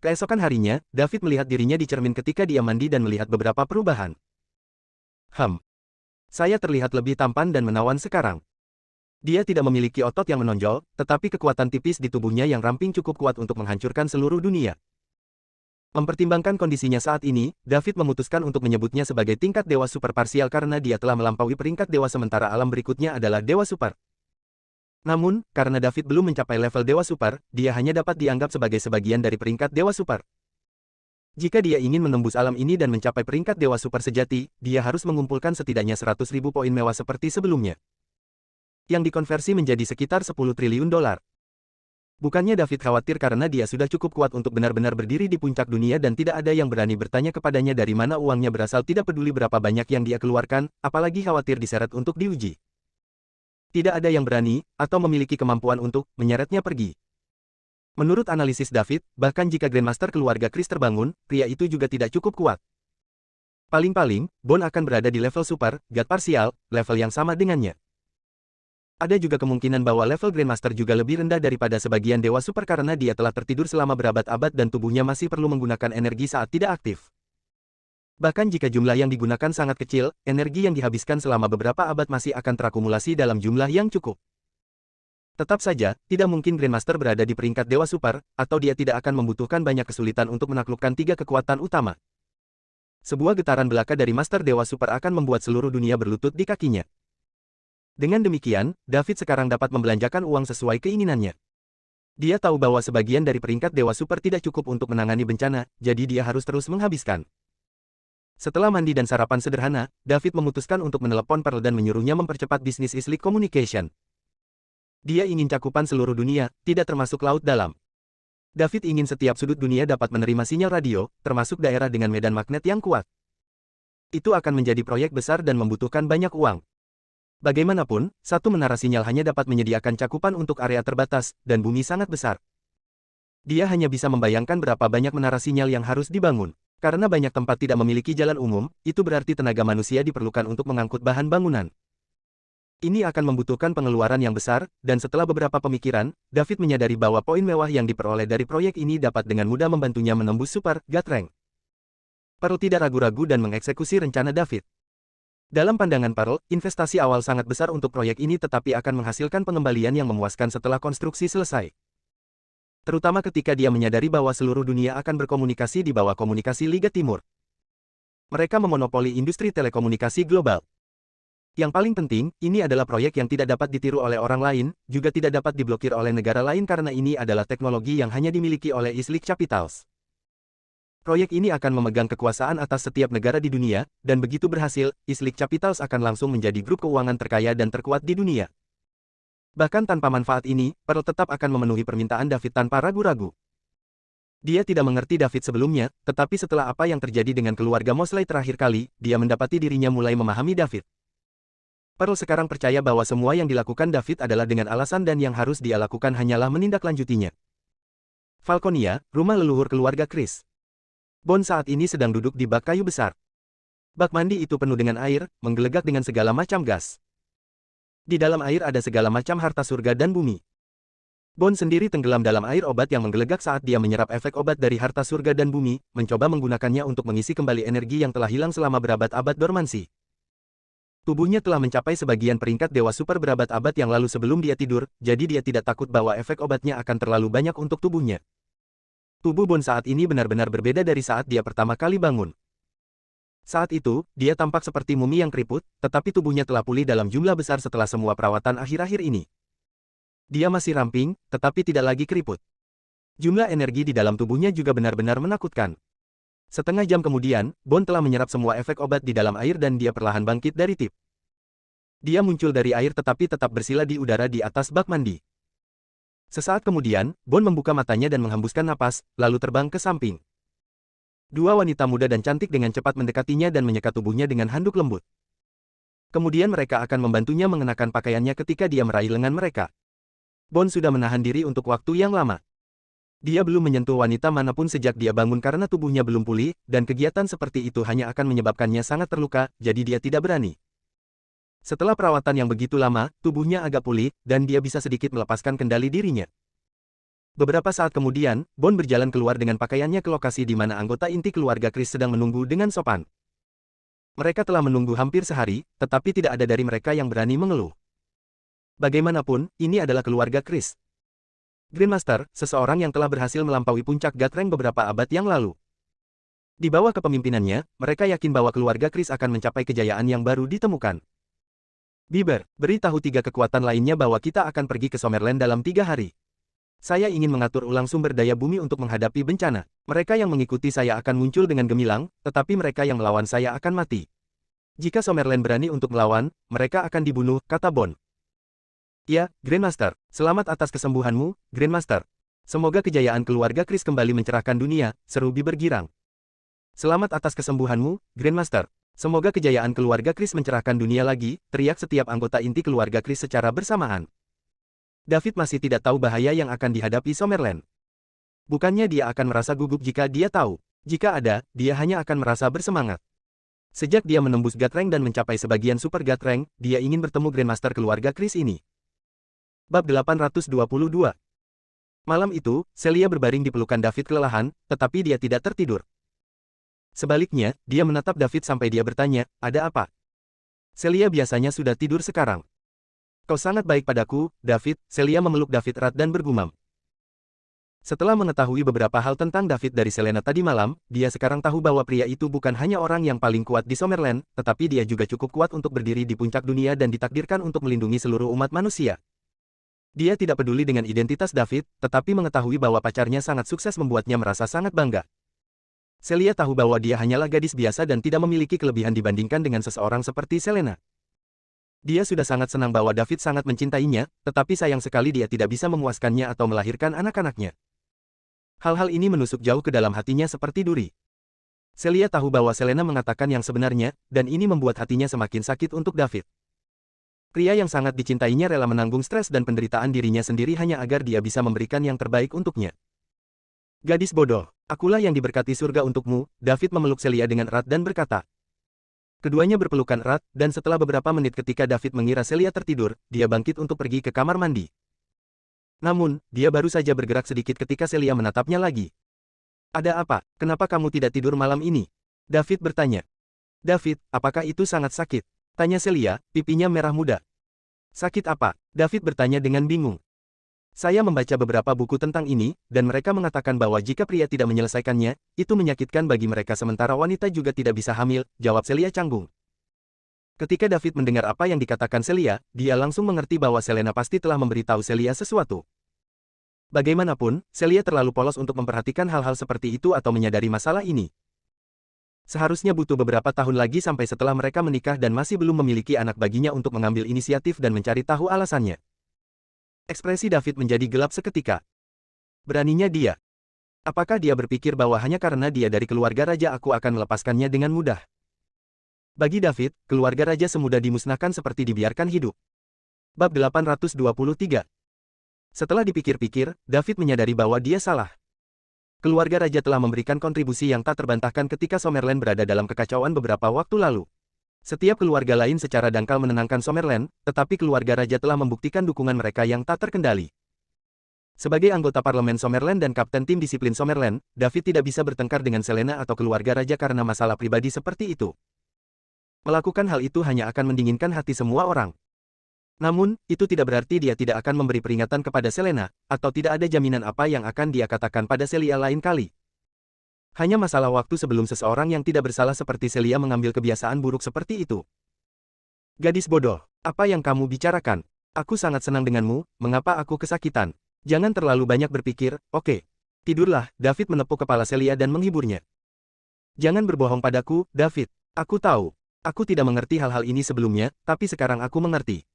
Keesokan harinya, David melihat dirinya di cermin ketika dia mandi dan melihat beberapa perubahan. Saya terlihat lebih tampan dan menawan sekarang. Dia tidak memiliki otot yang menonjol, tetapi kekuatan tipis di tubuhnya yang ramping cukup kuat untuk menghancurkan seluruh dunia. Mempertimbangkan kondisinya saat ini, David memutuskan untuk menyebutnya sebagai tingkat dewa super parsial karena dia telah melampaui peringkat dewa sementara alam berikutnya adalah dewa super. Namun, karena David belum mencapai level dewa super, dia hanya dapat dianggap sebagai sebagian dari peringkat dewa super. Jika dia ingin menembus alam ini dan mencapai peringkat dewa super sejati, dia harus mengumpulkan setidaknya 100.000 poin mewah seperti sebelumnya. Yang dikonversi menjadi sekitar 10 triliun dolar. Bukannya David khawatir karena dia sudah cukup kuat untuk benar-benar berdiri di puncak dunia dan tidak ada yang berani bertanya kepadanya dari mana uangnya berasal tidak peduli berapa banyak yang dia keluarkan, apalagi khawatir diseret untuk diuji. Tidak ada yang berani, atau memiliki kemampuan untuk, menyeretnya pergi. Menurut analisis David, bahkan jika Grandmaster keluarga Chris terbangun, pria itu juga tidak cukup kuat. Paling-paling, Bon akan berada di level super, God parsial, level yang sama dengannya. Ada juga kemungkinan bahwa level Grandmaster juga lebih rendah daripada sebagian dewa super karena dia telah tertidur selama berabad-abad dan tubuhnya masih perlu menggunakan energi saat tidak aktif. Bahkan jika jumlah yang digunakan sangat kecil, energi yang dihabiskan selama beberapa abad masih akan terakumulasi dalam jumlah yang cukup. Tetap saja, tidak mungkin Grandmaster berada di peringkat dewa super, atau dia tidak akan membutuhkan banyak kesulitan untuk menaklukkan tiga kekuatan utama. Sebuah getaran belaka dari Master Dewa Super akan membuat seluruh dunia berlutut di kakinya. Dengan demikian, David sekarang dapat membelanjakan uang sesuai keinginannya. Dia tahu bahwa sebagian dari peringkat Dewa Super tidak cukup untuk menangani bencana, jadi dia harus terus menghabiskan. Setelah mandi dan sarapan sederhana, David memutuskan untuk menelepon Pearl dan menyuruhnya mempercepat bisnis Islik Communication. Dia ingin cakupan seluruh dunia, tidak termasuk laut dalam. David ingin setiap sudut dunia dapat menerima sinyal radio, termasuk daerah dengan medan magnet yang kuat. Itu akan menjadi proyek besar dan membutuhkan banyak uang. Bagaimanapun, satu menara sinyal hanya dapat menyediakan cakupan untuk area terbatas, dan bumi sangat besar. Dia hanya bisa membayangkan berapa banyak menara sinyal yang harus dibangun. Karena banyak tempat tidak memiliki jalan umum, itu berarti tenaga manusia diperlukan untuk mengangkut bahan bangunan. Ini akan membutuhkan pengeluaran yang besar, dan setelah beberapa pemikiran, David menyadari bahwa poin mewah yang diperoleh dari proyek ini dapat dengan mudah membantunya menembus Super God Rank. Pearl tidak ragu-ragu dan mengeksekusi rencana David. Dalam pandangan Pearl, investasi awal sangat besar untuk proyek ini tetapi akan menghasilkan pengembalian yang memuaskan setelah konstruksi selesai. Terutama ketika dia menyadari bahwa seluruh dunia akan berkomunikasi di bawah komunikasi Liga Timur. Mereka memonopoli industri telekomunikasi global. Yang paling penting, ini adalah proyek yang tidak dapat ditiru oleh orang lain, juga tidak dapat diblokir oleh negara lain karena ini adalah teknologi yang hanya dimiliki oleh Islik Capitals. Proyek ini akan memegang kekuasaan atas setiap negara di dunia, dan begitu berhasil, Islik Capitals akan langsung menjadi grup keuangan terkaya dan terkuat di dunia. Bahkan tanpa manfaat ini, Pearl tetap akan memenuhi permintaan David tanpa ragu-ragu. Dia tidak mengerti David sebelumnya, tetapi setelah apa yang terjadi dengan keluarga Mosley terakhir kali, dia mendapati dirinya mulai memahami David. Pearl sekarang percaya bahwa semua yang dilakukan David adalah dengan alasan dan yang harus dia lakukan hanyalah menindaklanjutinya. Falconia, rumah leluhur keluarga Chris. Bon saat ini sedang duduk di bak kayu besar. Bak mandi itu penuh dengan air, menggelegak dengan segala macam gas. Di dalam air ada segala macam harta surga dan bumi. Bon sendiri tenggelam dalam air obat yang menggelegak saat dia menyerap efek obat dari harta surga dan bumi, mencoba menggunakannya untuk mengisi kembali energi yang telah hilang selama berabad-abad dormansi. Tubuhnya telah mencapai sebagian peringkat dewa super berabad-abad yang lalu sebelum dia tidur, jadi dia tidak takut bahwa efek obatnya akan terlalu banyak untuk tubuhnya. Tubuh Bon saat ini benar-benar berbeda dari saat dia pertama kali bangun. Saat itu, dia tampak seperti mumi yang keriput, tetapi tubuhnya telah pulih dalam jumlah besar setelah semua perawatan akhir-akhir ini. Dia masih ramping, tetapi tidak lagi keriput. Jumlah energi di dalam tubuhnya juga benar-benar menakutkan. Setengah jam kemudian, Bon telah menyerap semua efek obat di dalam air dan dia perlahan bangkit dari tip. Dia muncul dari air tetapi tetap bersila di udara di atas bak mandi. Sesaat kemudian, Bon membuka matanya dan menghembuskan napas, lalu terbang ke samping. Dua wanita muda dan cantik dengan cepat mendekatinya dan menyekat tubuhnya dengan handuk lembut. Kemudian mereka akan membantunya mengenakan pakaiannya ketika dia meraih lengan mereka. Bon sudah menahan diri untuk waktu yang lama. Dia belum menyentuh wanita manapun sejak dia bangun karena tubuhnya belum pulih, dan kegiatan seperti itu hanya akan menyebabkannya sangat terluka, jadi dia tidak berani. Setelah perawatan yang begitu lama, tubuhnya agak pulih, dan dia bisa sedikit melepaskan kendali dirinya. Beberapa saat kemudian, Bon berjalan keluar dengan pakaiannya ke lokasi di mana anggota inti keluarga Chris sedang menunggu dengan sopan. Mereka telah menunggu hampir sehari, tetapi tidak ada dari mereka yang berani mengeluh. Bagaimanapun, ini adalah keluarga Chris. Grandmaster, seseorang yang telah berhasil melampaui puncak God Rank beberapa abad yang lalu. Di bawah kepemimpinannya, mereka yakin bahwa keluarga Chris akan mencapai kejayaan yang baru ditemukan. Bieber, beritahu tiga kekuatan lainnya bahwa kita akan pergi ke Summerland dalam 3 hari. Saya ingin mengatur ulang sumber daya bumi untuk menghadapi bencana. Mereka yang mengikuti saya akan muncul dengan gemilang, tetapi mereka yang melawan saya akan mati. Jika Summerland berani untuk melawan, mereka akan dibunuh, kata Bon. Ya, Grandmaster. Selamat atas kesembuhanmu, Grandmaster. Semoga kejayaan keluarga Chris kembali mencerahkan dunia, seru Bieber girang. Selamat atas kesembuhanmu, Grandmaster. Semoga kejayaan keluarga Chris mencerahkan dunia lagi, teriak setiap anggota inti keluarga Chris secara bersamaan. David masih tidak tahu bahaya yang akan dihadapi Summerland. Bukannya dia akan merasa gugup jika dia tahu. Jika ada, dia hanya akan merasa bersemangat. Sejak dia menembus God Rank dan mencapai sebagian Super God Rank, dia ingin bertemu Grandmaster keluarga Chris ini. Bab 822. Malam itu, Celia berbaring di pelukan David kelelahan, tetapi dia tidak tertidur. Sebaliknya, dia menatap David sampai dia bertanya, "Ada apa?" Celia biasanya sudah tidur sekarang. "Kau sangat baik padaku, David." Celia memeluk David erat dan bergumam. Setelah mengetahui beberapa hal tentang David dari Selena tadi malam, dia sekarang tahu bahwa pria itu bukan hanya orang yang paling kuat di Summerland, tetapi dia juga cukup kuat untuk berdiri di puncak dunia dan ditakdirkan untuk melindungi seluruh umat manusia. Dia tidak peduli dengan identitas David, tetapi mengetahui bahwa pacarnya sangat sukses membuatnya merasa sangat bangga. Celia tahu bahwa dia hanyalah gadis biasa dan tidak memiliki kelebihan dibandingkan dengan seseorang seperti Selena. Dia sudah sangat senang bahwa David sangat mencintainya, tetapi sayang sekali dia tidak bisa memuaskannya atau melahirkan anak-anaknya. Hal-hal ini menusuk jauh ke dalam hatinya seperti duri. Celia tahu bahwa Selena mengatakan yang sebenarnya, dan ini membuat hatinya semakin sakit untuk David. Pria yang sangat dicintainya rela menanggung stres dan penderitaan dirinya sendiri hanya agar dia bisa memberikan yang terbaik untuknya. "Gadis bodoh, akulah yang diberkati surga untukmu." David memeluk Celia dengan erat dan berkata. Keduanya berpelukan erat, dan setelah beberapa menit ketika David mengira Celia tertidur, dia bangkit untuk pergi ke kamar mandi. Namun, dia baru saja bergerak sedikit ketika Celia menatapnya lagi. "Ada apa? Kenapa kamu tidak tidur malam ini?" David bertanya. "David, apakah itu sangat sakit?" tanya Celia, pipinya merah muda. "Sakit apa?" David bertanya dengan bingung. "Saya membaca beberapa buku tentang ini, dan mereka mengatakan bahwa jika pria tidak menyelesaikannya, itu menyakitkan bagi mereka sementara wanita juga tidak bisa hamil," jawab Celia canggung. Ketika David mendengar apa yang dikatakan Celia, dia langsung mengerti bahwa Selena pasti telah memberitahu Celia sesuatu. Bagaimanapun, Celia terlalu polos untuk memperhatikan hal-hal seperti itu atau menyadari masalah ini. Seharusnya butuh beberapa tahun lagi sampai setelah mereka menikah dan masih belum memiliki anak baginya untuk mengambil inisiatif dan mencari tahu alasannya. Ekspresi David menjadi gelap seketika. Beraninya dia. Apakah dia berpikir bahwa hanya karena dia dari keluarga raja aku akan melepaskannya dengan mudah? Bagi David, keluarga raja semudah dimusnahkan seperti dibiarkan hidup. Bab 823. Setelah dipikir-pikir, David menyadari bahwa dia salah. Keluarga raja telah memberikan kontribusi yang tak terbantahkan ketika Summerland berada dalam kekacauan beberapa waktu lalu. Setiap keluarga lain secara dangkal menenangkan Summerland, tetapi keluarga raja telah membuktikan dukungan mereka yang tak terkendali. Sebagai anggota parlemen Summerland dan kapten tim disiplin Summerland, David tidak bisa bertengkar dengan Selena atau keluarga raja karena masalah pribadi seperti itu. Melakukan hal itu hanya akan mendinginkan hati semua orang. Namun, itu tidak berarti dia tidak akan memberi peringatan kepada Selena, atau tidak ada jaminan apa yang akan dia katakan pada Celia lain kali. Hanya masalah waktu sebelum seseorang yang tidak bersalah seperti Celia mengambil kebiasaan buruk seperti itu. "Gadis bodoh, apa yang kamu bicarakan? Aku sangat senang denganmu, mengapa aku kesakitan? Jangan terlalu banyak berpikir, oke? Tidurlah." David menepuk kepala Celia dan menghiburnya. "Jangan berbohong padaku, David. Aku tahu. Aku tidak mengerti hal-hal ini sebelumnya, tapi sekarang aku mengerti.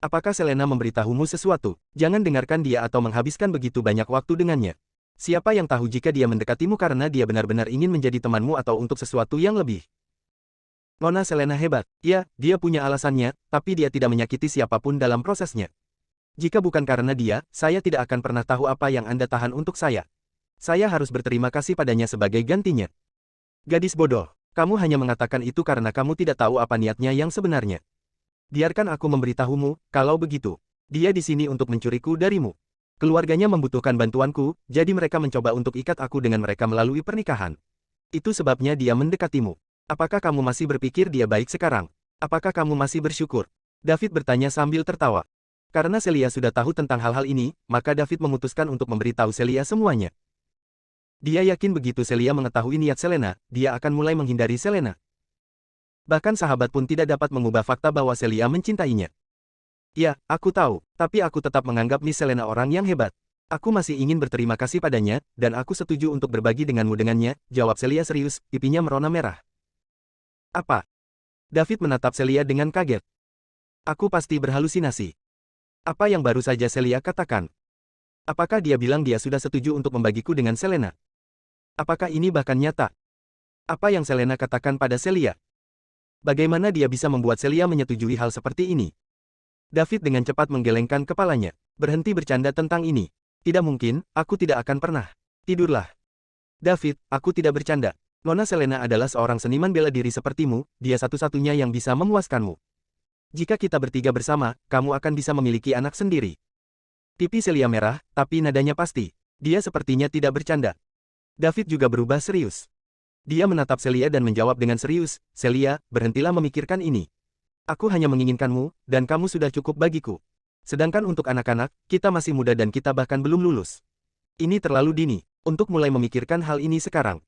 Apakah Selena memberitahumu sesuatu? Jangan dengarkan dia atau menghabiskan begitu banyak waktu dengannya. Siapa yang tahu jika dia mendekatimu karena dia benar-benar ingin menjadi temanmu atau untuk sesuatu yang lebih. Nona Selena hebat. Ya, dia punya alasannya, tapi dia tidak menyakiti siapapun dalam prosesnya. Jika bukan karena dia, saya tidak akan pernah tahu apa yang Anda tahan untuk saya. Saya harus berterima kasih padanya sebagai gantinya." "Gadis bodoh, kamu hanya mengatakan itu karena kamu tidak tahu apa niatnya yang sebenarnya. Biarkan aku memberitahumu, kalau begitu. Dia di sini untuk mencuriku darimu. Keluarganya membutuhkan bantuanku, jadi mereka mencoba untuk ikat aku dengan mereka melalui pernikahan. Itu sebabnya dia mendekatimu. Apakah kamu masih berpikir dia baik sekarang? Apakah kamu masih bersyukur?" David bertanya sambil tertawa. Karena Celia sudah tahu tentang hal-hal ini, maka David memutuskan untuk memberitahu Celia semuanya. Dia yakin begitu Celia mengetahui niat Selena, dia akan mulai menghindari Selena. Bahkan sahabat pun tidak dapat mengubah fakta bahwa Celia mencintainya. "Ya, aku tahu, tapi aku tetap menganggap Miss Selena orang yang hebat. Aku masih ingin berterima kasih padanya, dan aku setuju untuk berbagi denganmu dengannya," jawab Celia serius, pipinya merona merah. "Apa?" David menatap Celia dengan kaget. "Aku pasti berhalusinasi. Apa yang baru saja Celia katakan? Apakah dia bilang dia sudah setuju untuk membagiku dengan Selena? Apakah ini bahkan nyata? Apa yang Selena katakan pada Celia? Bagaimana dia bisa membuat Celia menyetujui hal seperti ini?" David dengan cepat menggelengkan kepalanya. "Berhenti bercanda tentang ini. Tidak mungkin, aku tidak akan pernah." Tidurlah. David, aku tidak bercanda. Nona Selena adalah seorang seniman bela diri sepertimu, dia satu-satunya yang bisa memuaskanmu. Jika kita bertiga bersama, kamu akan bisa memiliki anak sendiri. Pipi Celia merah, tapi nadanya pasti. Dia sepertinya tidak bercanda. David juga berubah serius. Dia menatap Celia dan menjawab dengan serius, Celia, berhentilah memikirkan ini. Aku hanya menginginkanmu, dan kamu sudah cukup bagiku. Sedangkan untuk anak-anak, kita masih muda dan kita bahkan belum lulus. Ini terlalu dini untuk mulai memikirkan hal ini sekarang.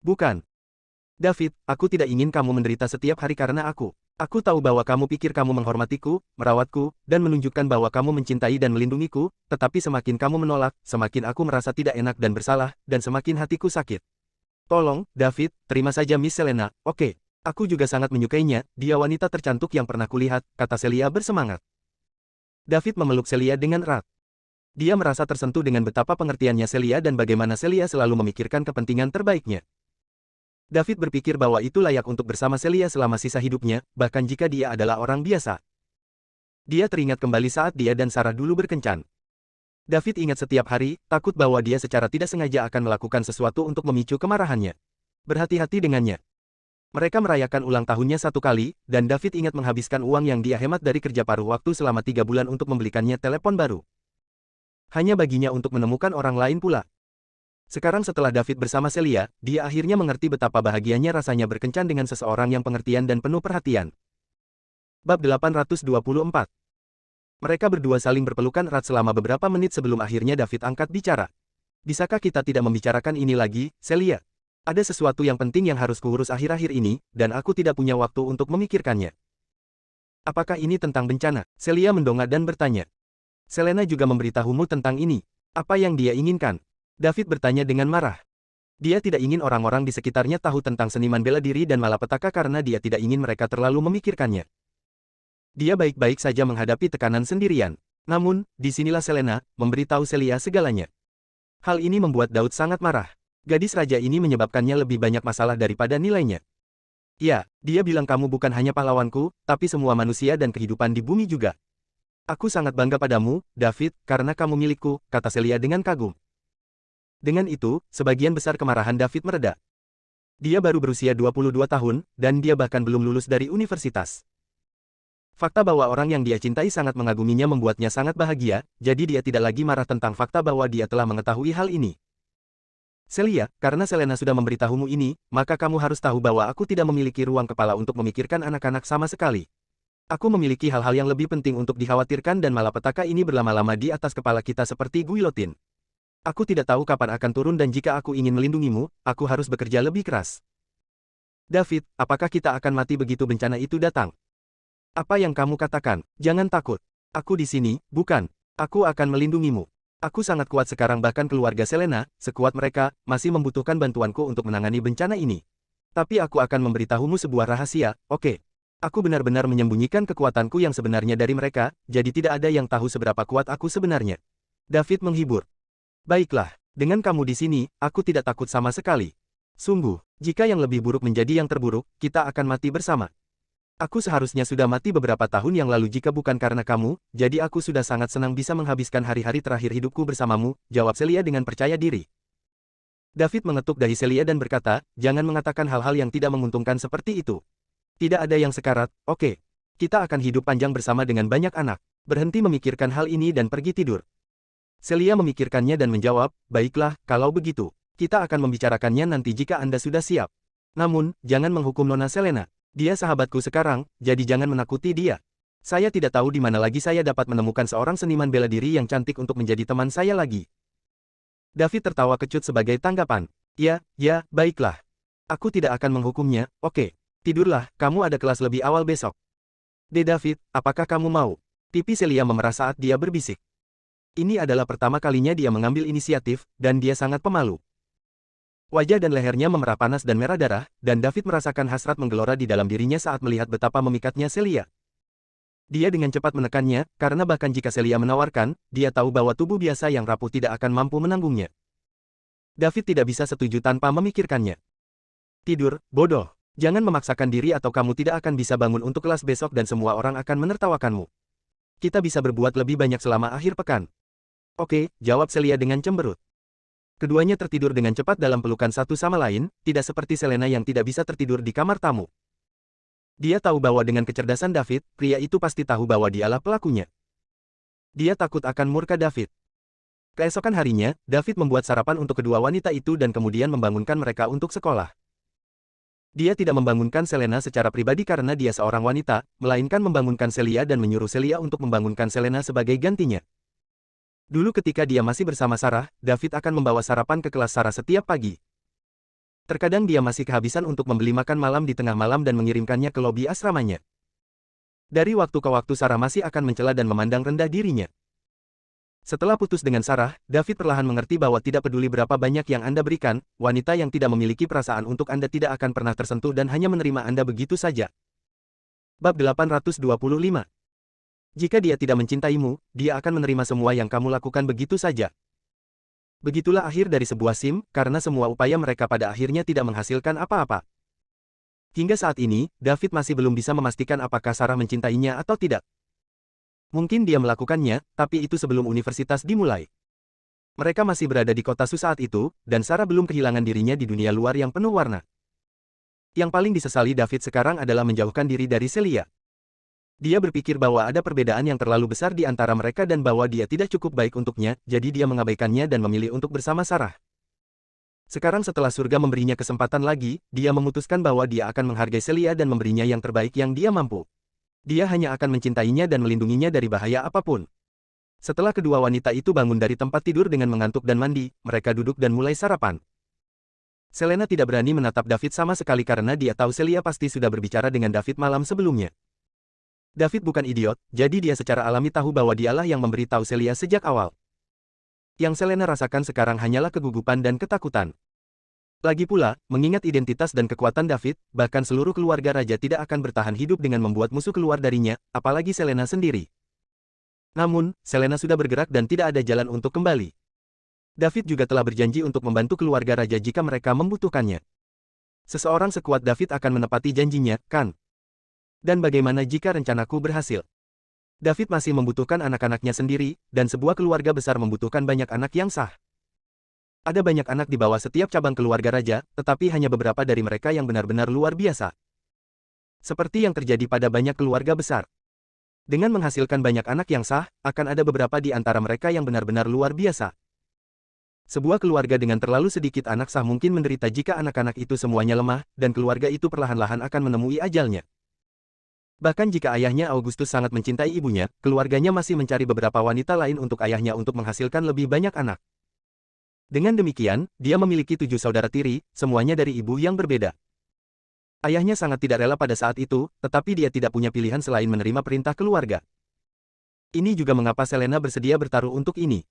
Bukan. David, aku tidak ingin kamu menderita setiap hari karena aku. Aku tahu bahwa kamu pikir kamu menghormatiku, merawatku, dan menunjukkan bahwa kamu mencintai dan melindungiku, tetapi semakin kamu menolak, semakin aku merasa tidak enak dan bersalah, dan semakin hatiku sakit. Tolong, David, terima saja Miss Selena, oke. Aku juga sangat menyukainya, dia wanita tercantik yang pernah kulihat, kata Celia bersemangat. David memeluk Celia dengan erat. Dia merasa tersentuh dengan betapa pengertiannya Celia dan bagaimana Celia selalu memikirkan kepentingan terbaiknya. David berpikir bahwa itu layak untuk bersama Celia selama sisa hidupnya, bahkan jika dia adalah orang biasa. Dia teringat kembali saat dia dan Sarah dulu berkencan. David ingat setiap hari, takut bahwa dia secara tidak sengaja akan melakukan sesuatu untuk memicu kemarahannya. Berhati-hati dengannya. Mereka merayakan ulang tahunnya 1 kali, dan David ingat menghabiskan uang yang dia hemat dari kerja paruh waktu selama 3 bulan untuk membelikannya telepon baru. Hanya baginya untuk menemukan orang lain pula. Sekarang setelah David bersama Celia, dia akhirnya mengerti betapa bahagianya rasanya berkencan dengan seseorang yang pengertian dan penuh perhatian. Bab 824. Mereka berdua saling berpelukan erat selama beberapa menit sebelum akhirnya David angkat bicara. Bisakah kita tidak membicarakan ini lagi, Celia? Ada sesuatu yang penting yang harus kuurus akhir-akhir ini, dan aku tidak punya waktu untuk memikirkannya. Apakah ini tentang bencana? Celia mendongak dan bertanya. Selena juga memberitahumu tentang ini. Apa yang dia inginkan? David bertanya dengan marah. Dia tidak ingin orang-orang di sekitarnya tahu tentang seniman bela diri dan malapetaka karena dia tidak ingin mereka terlalu memikirkannya. Dia baik-baik saja menghadapi tekanan sendirian. Namun, disinilah Selena, memberitahu Celia segalanya. Hal ini membuat Daud sangat marah. Gadis raja ini menyebabkannya lebih banyak masalah daripada nilainya. Ya, dia bilang kamu bukan hanya pahlawanku, tapi semua manusia dan kehidupan di bumi juga. Aku sangat bangga padamu, David, karena kamu milikku, kata Celia dengan kagum. Dengan itu, sebagian besar kemarahan David mereda. Dia baru berusia 22 tahun, dan dia bahkan belum lulus dari universitas. Fakta bahwa orang yang dia cintai sangat mengaguminya membuatnya sangat bahagia, jadi dia tidak lagi marah tentang fakta bahwa dia telah mengetahui hal ini. Celia, karena Selena sudah memberitahumu ini, maka kamu harus tahu bahwa aku tidak memiliki ruang kepala untuk memikirkan anak-anak sama sekali. Aku memiliki hal-hal yang lebih penting untuk dikhawatirkan dan malapetaka ini berlama-lama di atas kepala kita seperti guillotine. Aku tidak tahu kapan akan turun dan jika aku ingin melindungimu, aku harus bekerja lebih keras. David, apakah kita akan mati begitu bencana itu datang? Apa yang kamu katakan? Jangan takut. Aku di sini, bukan. Aku akan melindungimu. Aku sangat kuat sekarang bahkan keluarga Selena, sekuat mereka, masih membutuhkan bantuanku untuk menangani bencana ini. Tapi aku akan memberitahumu sebuah rahasia, oke? Aku benar-benar menyembunyikan kekuatanku yang sebenarnya dari mereka, jadi tidak ada yang tahu seberapa kuat aku sebenarnya. David menghibur. Baiklah, dengan kamu di sini, aku tidak takut sama sekali. Sungguh, jika yang lebih buruk menjadi yang terburuk, kita akan mati bersama. Aku seharusnya sudah mati beberapa tahun yang lalu jika bukan karena kamu, jadi aku sudah sangat senang bisa menghabiskan hari-hari terakhir hidupku bersamamu, jawab Celia dengan percaya diri. David mengetuk dahi Celia dan berkata, jangan mengatakan hal-hal yang tidak menguntungkan seperti itu. Tidak ada yang sekarat, oke. Kita akan hidup panjang bersama dengan banyak anak. Berhenti memikirkan hal ini dan pergi tidur. Celia memikirkannya dan menjawab, baiklah, kalau begitu. Kita akan membicarakannya nanti jika Anda sudah siap. Namun, jangan menghukum Nona Selena. Dia sahabatku sekarang, jadi jangan menakuti dia. Saya tidak tahu di mana lagi saya dapat menemukan seorang seniman bela diri yang cantik untuk menjadi teman saya lagi. David tertawa kecut sebagai tanggapan. Ya, baiklah. Aku tidak akan menghukumnya, oke. Tidurlah, kamu ada kelas lebih awal besok. David, apakah kamu mau? Pipi Celia memerah saat dia berbisik. Ini adalah pertama kalinya dia mengambil inisiatif, dan dia sangat pemalu. Wajah dan lehernya memerah panas dan merah darah, dan David merasakan hasrat menggelora di dalam dirinya saat melihat betapa memikatnya Celia. Dia dengan cepat menekannya, karena bahkan jika Celia menawarkan, dia tahu bahwa tubuh biasa yang rapuh tidak akan mampu menanggungnya. David tidak bisa setuju tanpa memikirkannya. Tidur, bodoh. Jangan memaksakan diri atau kamu tidak akan bisa bangun untuk kelas besok dan semua orang akan menertawakanmu. Kita bisa berbuat lebih banyak selama akhir pekan. Oke, jawab Celia dengan cemberut. Keduanya tertidur dengan cepat dalam pelukan satu sama lain, tidak seperti Selena yang tidak bisa tertidur di kamar tamu. Dia tahu bahwa dengan kecerdasan David, pria itu pasti tahu bahwa dialah pelakunya. Dia takut akan murka David. Keesokan harinya, David membuat sarapan untuk kedua wanita itu dan kemudian membangunkan mereka untuk sekolah. Dia tidak membangunkan Selena secara pribadi karena dia seorang wanita, melainkan membangunkan Celia dan menyuruh Celia untuk membangunkan Selena sebagai gantinya. Dulu ketika dia masih bersama Sarah, David akan membawa sarapan ke kelas Sarah setiap pagi. Terkadang dia masih kehabisan untuk membeli makan malam di tengah malam dan mengirimkannya ke lobi asramanya. Dari waktu ke waktu Sarah masih akan mencela dan memandang rendah dirinya. Setelah putus dengan Sarah, David perlahan mengerti bahwa tidak peduli berapa banyak yang Anda berikan, wanita yang tidak memiliki perasaan untuk Anda tidak akan pernah tersentuh dan hanya menerima Anda begitu saja. Bab 825. Jika dia tidak mencintaimu, dia akan menerima semua yang kamu lakukan begitu saja. Begitulah akhir dari sebuah SIM, karena semua upaya mereka pada akhirnya tidak menghasilkan apa-apa. Hingga saat ini, David masih belum bisa memastikan apakah Sarah mencintainya atau tidak. Mungkin dia melakukannya, tapi itu sebelum universitas dimulai. Mereka masih berada di kota Su saat itu, dan Sarah belum kehilangan dirinya di dunia luar yang penuh warna. Yang paling disesali David sekarang adalah menjauhkan diri dari Celia. Dia berpikir bahwa ada perbedaan yang terlalu besar di antara mereka dan bahwa dia tidak cukup baik untuknya, jadi dia mengabaikannya dan memilih untuk bersama Sarah. Sekarang setelah surga memberinya kesempatan lagi, dia memutuskan bahwa dia akan menghargai Celia dan memberinya yang terbaik yang dia mampu. Dia hanya akan mencintainya dan melindunginya dari bahaya apapun. Setelah kedua wanita itu bangun dari tempat tidur dengan mengantuk dan mandi, mereka duduk dan mulai sarapan. Selena tidak berani menatap David sama sekali karena dia tahu Celia pasti sudah berbicara dengan David malam sebelumnya. David bukan idiot, jadi dia secara alami tahu bahwa dialah yang memberitahu Celia sejak awal. Yang Selena rasakan sekarang hanyalah kegugupan dan ketakutan. Lagi pula, mengingat identitas dan kekuatan David, bahkan seluruh keluarga raja tidak akan bertahan hidup dengan membuat musuh keluar darinya, apalagi Selena sendiri. Namun, Selena sudah bergerak dan tidak ada jalan untuk kembali. David juga telah berjanji untuk membantu keluarga raja jika mereka membutuhkannya. Seseorang sekuat David akan menepati janjinya, kan? Dan bagaimana jika rencanaku berhasil? David masih membutuhkan anak-anaknya sendiri, dan sebuah keluarga besar membutuhkan banyak anak yang sah. Ada banyak anak di bawah setiap cabang keluarga raja, tetapi hanya beberapa dari mereka yang benar-benar luar biasa. Seperti yang terjadi pada banyak keluarga besar. Dengan menghasilkan banyak anak yang sah, akan ada beberapa di antara mereka yang benar-benar luar biasa. Sebuah keluarga dengan terlalu sedikit anak sah mungkin menderita jika anak-anak itu semuanya lemah, dan keluarga itu perlahan-lahan akan menemui ajalnya. Bahkan jika ayahnya Augustus sangat mencintai ibunya, keluarganya masih mencari beberapa wanita lain untuk ayahnya untuk menghasilkan lebih banyak anak. Dengan demikian, dia memiliki 7 saudara tiri, semuanya dari ibu yang berbeda. Ayahnya sangat tidak rela pada saat itu, tetapi dia tidak punya pilihan selain menerima perintah keluarga. Ini juga mengapa Selena bersedia bertaruh untuk ini.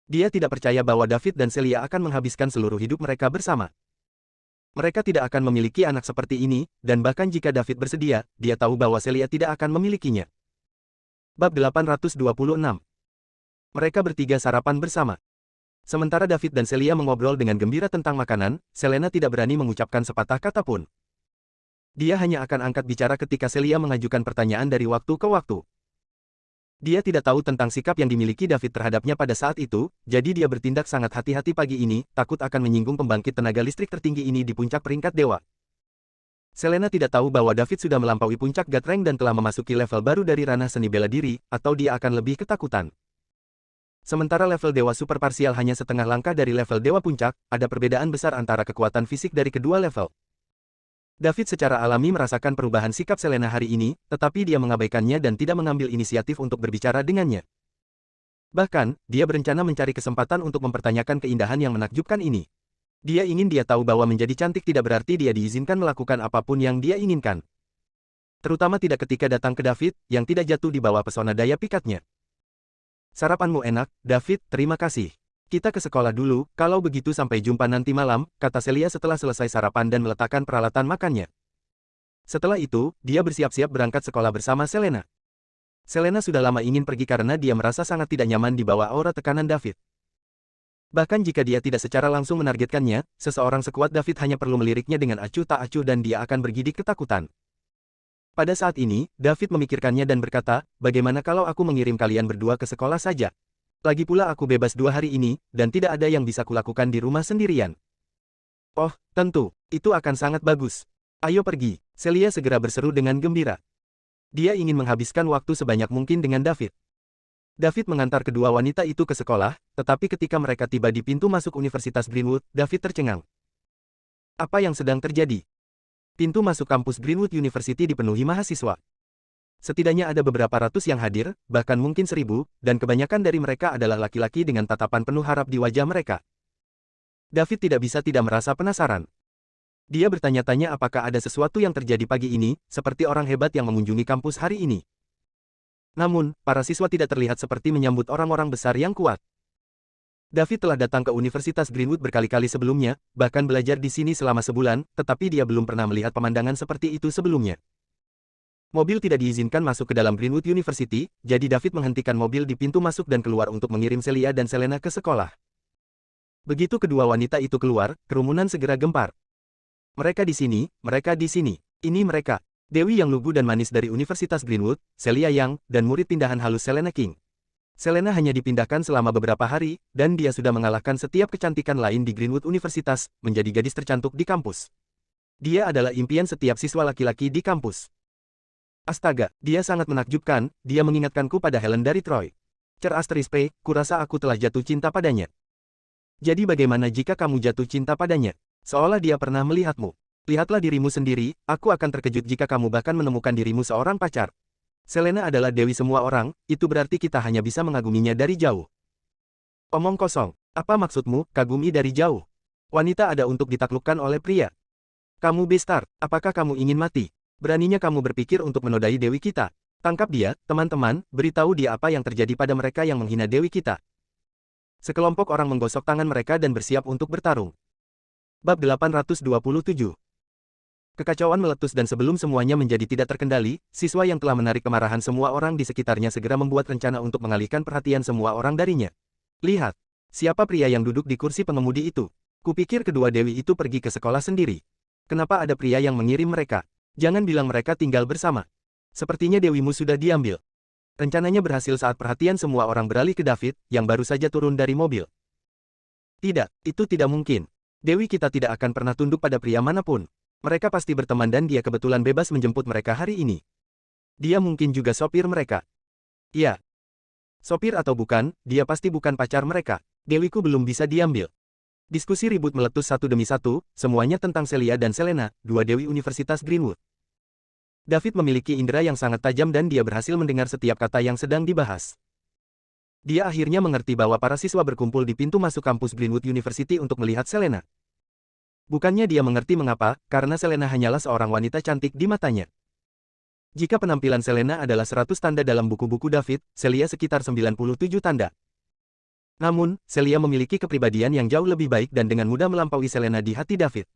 Dia tidak percaya bahwa David dan Celia akan menghabiskan seluruh hidup mereka bersama. Mereka tidak akan memiliki anak seperti ini, dan bahkan jika David bersedia, dia tahu bahwa Celia tidak akan memilikinya. Bab 826. Mereka bertiga sarapan bersama. Sementara David dan Celia mengobrol dengan gembira tentang makanan, Selena tidak berani mengucapkan sepatah kata pun. Dia hanya akan angkat bicara ketika Celia mengajukan pertanyaan dari waktu ke waktu. Dia tidak tahu tentang sikap yang dimiliki David terhadapnya pada saat itu, jadi dia bertindak sangat hati-hati pagi ini, takut akan menyinggung pembangkit tenaga listrik tertinggi ini di puncak peringkat dewa. Selena tidak tahu bahwa David sudah melampaui puncak God Rank dan telah memasuki level baru dari ranah seni bela diri, atau dia akan lebih ketakutan. Sementara level dewa super parsial hanya setengah langkah dari level dewa puncak, ada perbedaan besar antara kekuatan fisik dari kedua level. David secara alami merasakan perubahan sikap Selena hari ini, tetapi dia mengabaikannya dan tidak mengambil inisiatif untuk berbicara dengannya. Bahkan, dia berencana mencari kesempatan untuk mempertanyakan keindahan yang menakjubkan ini. Dia ingin dia tahu bahwa menjadi cantik tidak berarti dia diizinkan melakukan apapun yang dia inginkan. Terutama tidak ketika datang ke David, yang tidak jatuh di bawah pesona daya pikatnya. Sarapanmu enak, David, terima kasih. Kita ke sekolah dulu, kalau begitu sampai jumpa nanti malam, kata Celia setelah selesai sarapan dan meletakkan peralatan makannya. Setelah itu, dia bersiap-siap berangkat sekolah bersama Selena. Selena sudah lama ingin pergi karena dia merasa sangat tidak nyaman di bawah aura tekanan David. Bahkan jika dia tidak secara langsung menargetkannya, seseorang sekuat David hanya perlu meliriknya dengan acuh tak acuh dan dia akan bergidik ketakutan. Pada saat ini, David memikirkannya dan berkata, bagaimana kalau aku mengirim kalian berdua ke sekolah saja? Lagi pula aku bebas 2 hari ini, dan tidak ada yang bisa kulakukan di rumah sendirian. Oh, tentu, itu akan sangat bagus. Ayo pergi, Celia segera berseru dengan gembira. Dia ingin menghabiskan waktu sebanyak mungkin dengan David. David mengantar kedua wanita itu ke sekolah, tetapi ketika mereka tiba di pintu masuk Universitas Greenwood, David tercengang. Apa yang sedang terjadi? Pintu masuk kampus Greenwood University dipenuhi mahasiswa. Setidaknya ada beberapa ratus yang hadir, bahkan mungkin 1000, dan kebanyakan dari mereka adalah laki-laki dengan tatapan penuh harap di wajah mereka. David tidak merasa penasaran. Dia bertanya-tanya apakah ada sesuatu yang terjadi pagi ini, seperti orang hebat yang mengunjungi kampus hari ini. Namun, para siswa tidak terlihat seperti menyambut orang-orang besar yang kuat. David telah datang ke Universitas Greenwood berkali-kali sebelumnya, bahkan belajar di sini selama sebulan, tetapi dia belum pernah melihat pemandangan seperti itu sebelumnya. Mobil tidak diizinkan masuk ke dalam Greenwood University, jadi David menghentikan mobil di pintu masuk dan keluar untuk mengirim Celia dan Selena ke sekolah. Begitu kedua wanita itu keluar, kerumunan segera gempar. Mereka di sini, mereka di sini. Ini mereka. Dewi yang lugu dan manis dari Universitas Greenwood, Celia Yang, dan murid pindahan halus Selena King. Selena hanya dipindahkan selama beberapa hari, dan dia sudah mengalahkan setiap kecantikan lain di Greenwood Universitas, menjadi gadis tercantik di kampus. Dia adalah impian setiap siswa laki-laki di kampus. Astaga, dia sangat menakjubkan, dia mengingatkanku pada Helen dari Troy. Cer Asterispe, kurasa aku telah jatuh cinta padanya. Jadi bagaimana jika kamu jatuh cinta padanya? Seolah dia pernah melihatmu. Lihatlah dirimu sendiri, aku akan terkejut jika kamu bahkan menemukan dirimu seorang pacar. Selena adalah dewi semua orang, itu berarti kita hanya bisa mengaguminya dari jauh. Omong kosong, apa maksudmu, kagumi dari jauh? Wanita ada untuk ditaklukkan oleh pria. Kamu bestar, apakah kamu ingin mati? Beraninya kamu berpikir untuk menodai dewi kita. Tangkap dia, teman-teman, beritahu dia apa yang terjadi pada mereka yang menghina dewi kita. Sekelompok orang menggosok tangan mereka dan bersiap untuk bertarung. Bab 827. Kekacauan meletus dan sebelum semuanya menjadi tidak terkendali, siswa yang telah menarik kemarahan semua orang di sekitarnya segera membuat rencana untuk mengalihkan perhatian semua orang darinya. Lihat, siapa pria yang duduk di kursi pengemudi itu? Kupikir kedua dewi itu pergi ke sekolah sendiri. Kenapa ada pria yang mengirim mereka? Jangan bilang mereka tinggal bersama. Sepertinya dewimu sudah diambil. Rencananya berhasil saat perhatian semua orang beralih ke David, yang baru saja turun dari mobil. Tidak, itu tidak mungkin. Dewi kita tidak akan pernah tunduk pada pria manapun. Mereka pasti berteman dan dia kebetulan bebas menjemput mereka hari ini. Dia mungkin juga sopir mereka. Ya. Sopir atau bukan, dia pasti bukan pacar mereka. Dewiku belum bisa diambil. Diskusi ribut meletus satu demi satu, semuanya tentang Celia dan Selena, dua dewi Universitas Greenwood. David memiliki indera yang sangat tajam dan dia berhasil mendengar setiap kata yang sedang dibahas. Dia akhirnya mengerti bahwa para siswa berkumpul di pintu masuk kampus Greenwood University untuk melihat Selena. Bukannya dia mengerti mengapa, karena Selena hanyalah seorang wanita cantik di matanya. Jika penampilan Selena adalah 100 tanda dalam buku-buku David, Celia sekitar 97 tanda. Namun, Celia memiliki kepribadian yang jauh lebih baik dan dengan mudah melampaui Selena di hati David.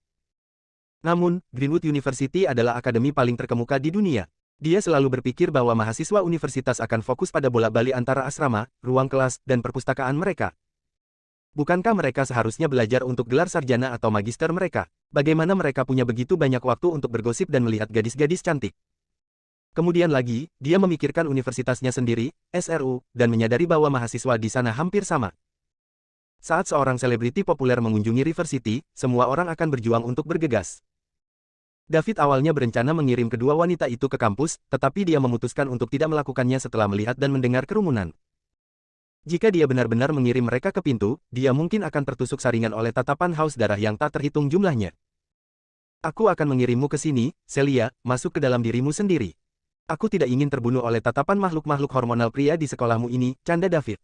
Namun, Greenwood University adalah akademi paling terkemuka di dunia. Dia selalu berpikir bahwa mahasiswa universitas akan fokus pada bolak-balik antara asrama, ruang kelas, dan perpustakaan mereka. Bukankah mereka seharusnya belajar untuk gelar sarjana atau magister mereka? Bagaimana mereka punya begitu banyak waktu untuk bergosip dan melihat gadis-gadis cantik? Kemudian lagi, dia memikirkan universitasnya sendiri, SRU, dan menyadari bahwa mahasiswa di sana hampir sama. Saat seorang selebriti populer mengunjungi River City, semua orang akan berjuang untuk bergegas. David awalnya berencana mengirim kedua wanita itu ke kampus, tetapi dia memutuskan untuk tidak melakukannya setelah melihat dan mendengar kerumunan. Jika dia benar-benar mengirim mereka ke pintu, dia mungkin akan tertusuk saringan oleh tatapan haus darah yang tak terhitung jumlahnya. Aku akan mengirimmu ke sini, Celia, masuk ke dalam dirimu sendiri. Aku tidak ingin terbunuh oleh tatapan makhluk-makhluk hormonal pria di sekolahmu ini, canda David.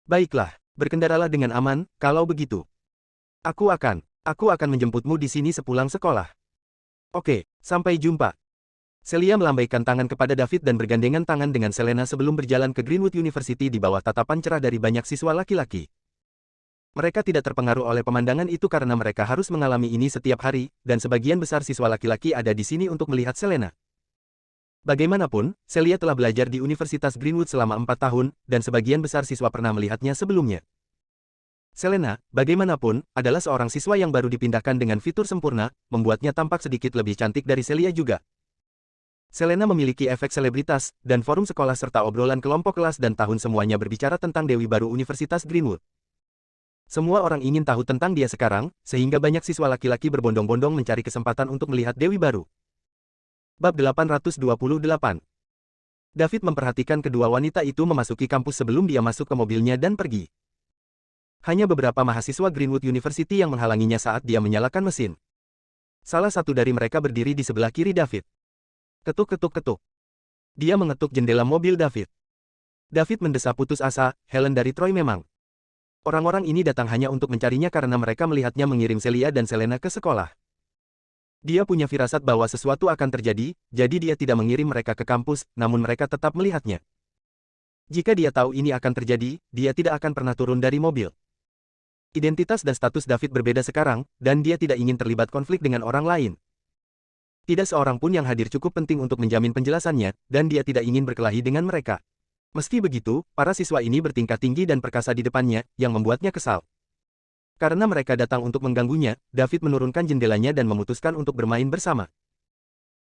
Baiklah, berkendaralah dengan aman, kalau begitu. Aku akan menjemputmu di sini sepulang sekolah. Oke, sampai jumpa. Celia melambaikan tangan kepada David dan bergandengan tangan dengan Selena sebelum berjalan ke Greenwood University di bawah tatapan cerah dari banyak siswa laki-laki. Mereka tidak terpengaruh oleh pemandangan itu karena mereka harus mengalami ini setiap hari, dan sebagian besar siswa laki-laki ada di sini untuk melihat Selena. Bagaimanapun, Celia telah belajar di Universitas Greenwood selama 4 tahun, dan sebagian besar siswa pernah melihatnya sebelumnya. Selena, bagaimanapun, adalah seorang siswa yang baru dipindahkan dengan fitur sempurna, membuatnya tampak sedikit lebih cantik dari Celia juga. Selena memiliki efek selebritas, dan forum sekolah serta obrolan kelompok kelas dan tahun semuanya berbicara tentang Dewi Baru Universitas Greenwood. Semua orang ingin tahu tentang dia sekarang, sehingga banyak siswa laki-laki berbondong-bondong mencari kesempatan untuk melihat Dewi Baru. Bab 828. David memperhatikan kedua wanita itu memasuki kampus sebelum dia masuk ke mobilnya dan pergi. Hanya beberapa mahasiswa Greenwood University yang menghalanginya saat dia menyalakan mesin. Salah satu dari mereka berdiri di sebelah kiri David. Ketuk-ketuk-ketuk. Dia mengetuk jendela mobil David. David mendesah putus asa, Helen dari Troy memang. Orang-orang ini datang hanya untuk mencarinya karena mereka melihatnya mengirim Celia dan Selena ke sekolah. Dia punya firasat bahwa sesuatu akan terjadi, jadi dia tidak mengirim mereka ke kampus, namun mereka tetap melihatnya. Jika dia tahu ini akan terjadi, dia tidak akan pernah turun dari mobil. Identitas dan status David berbeda sekarang, dan dia tidak ingin terlibat konflik dengan orang lain. Tidak seorang pun yang hadir cukup penting untuk menjamin penjelasannya, dan dia tidak ingin berkelahi dengan mereka. Meski begitu, para siswa ini bertingkat tinggi dan perkasa di depannya, yang membuatnya kesal. Karena mereka datang untuk mengganggunya, David menurunkan jendelanya dan memutuskan untuk bermain bersama.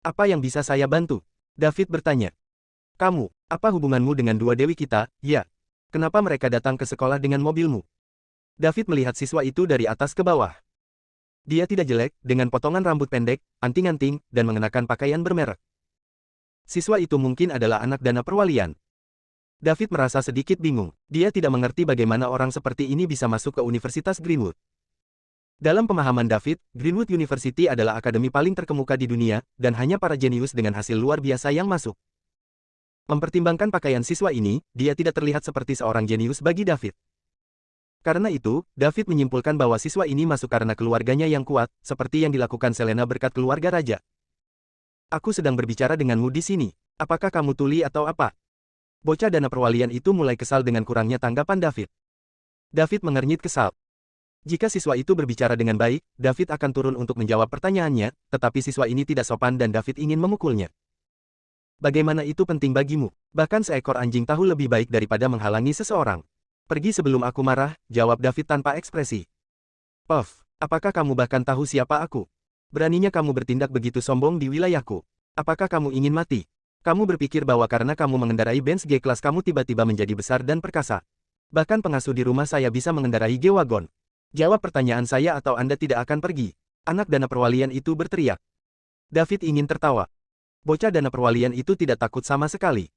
Apa yang bisa saya bantu? David bertanya. Kamu, apa hubunganmu dengan dua dewi kita? Ya. Kenapa mereka datang ke sekolah dengan mobilmu? David melihat siswa itu dari atas ke bawah. Dia tidak jelek, dengan potongan rambut pendek, anting-anting, dan mengenakan pakaian bermerek. Siswa itu mungkin adalah anak dana perwalian. David merasa sedikit bingung. Dia tidak mengerti bagaimana orang seperti ini bisa masuk ke Universitas Greenwood. Dalam pemahaman David, Greenwood University adalah akademi paling terkemuka di dunia, dan hanya para jenius dengan hasil luar biasa yang masuk. Mempertimbangkan pakaian siswa ini, dia tidak terlihat seperti seorang jenius bagi David. Karena itu, David menyimpulkan bahwa siswa ini masuk karena keluarganya yang kuat, seperti yang dilakukan Selena berkat keluarga raja. Aku sedang berbicara denganmu di sini. Apakah kamu tuli atau apa? Bocah dana perwalian itu mulai kesal dengan kurangnya tanggapan David. David mengernyit kesal. Jika siswa itu berbicara dengan baik, David akan turun untuk menjawab pertanyaannya, tetapi siswa ini tidak sopan dan David ingin memukulnya. Bagaimana itu penting bagimu? Bahkan seekor anjing tahu lebih baik daripada menghalangi seseorang. Pergi sebelum aku marah, jawab David tanpa ekspresi. Puff, apakah kamu bahkan tahu siapa aku? Beraninya kamu bertindak begitu sombong di wilayahku. Apakah kamu ingin mati? Kamu berpikir bahwa karena kamu mengendarai Benz G-Class kamu tiba-tiba menjadi besar dan perkasa. Bahkan pengasuh di rumah saya bisa mengendarai G-Wagon. Jawab pertanyaan saya atau Anda tidak akan pergi. Anak dana perwalian itu berteriak. David ingin tertawa. Bocah dana perwalian itu tidak takut sama sekali.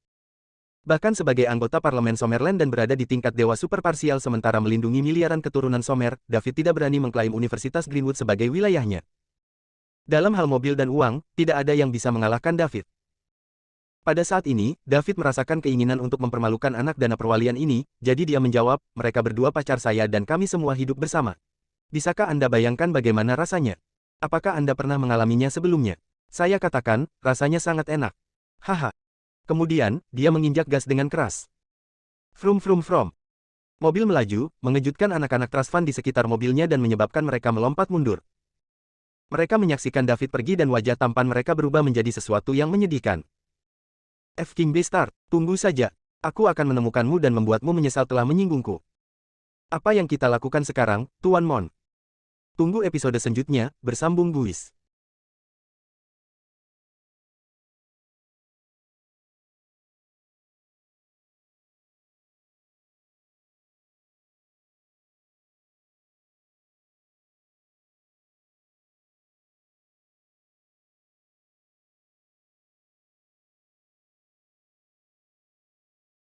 Bahkan sebagai anggota parlemen Somerland dan berada di tingkat dewa superparsial sementara melindungi miliaran keturunan Somer, David tidak berani mengklaim Universitas Greenwood sebagai wilayahnya. Dalam hal mobil dan uang, tidak ada yang bisa mengalahkan David. Pada saat ini, David merasakan keinginan untuk mempermalukan anak dana perwalian ini, jadi dia menjawab, mereka berdua pacar saya dan kami semua hidup bersama. Bisakah Anda bayangkan bagaimana rasanya? Apakah Anda pernah mengalaminya sebelumnya? Saya katakan, rasanya sangat enak. Haha. Kemudian, dia menginjak gas dengan keras. Frum frum frum. Mobil melaju, mengejutkan anak-anak trust fund di sekitar mobilnya dan menyebabkan mereka melompat mundur. Mereka menyaksikan David pergi dan wajah tampan mereka berubah menjadi sesuatu yang menyedihkan. F. King Beastart, tunggu saja. Aku akan menemukanmu dan membuatmu menyesal telah menyinggungku. Apa yang kita lakukan sekarang, Tuan Mon? Tunggu episode selanjutnya, bersambung guys.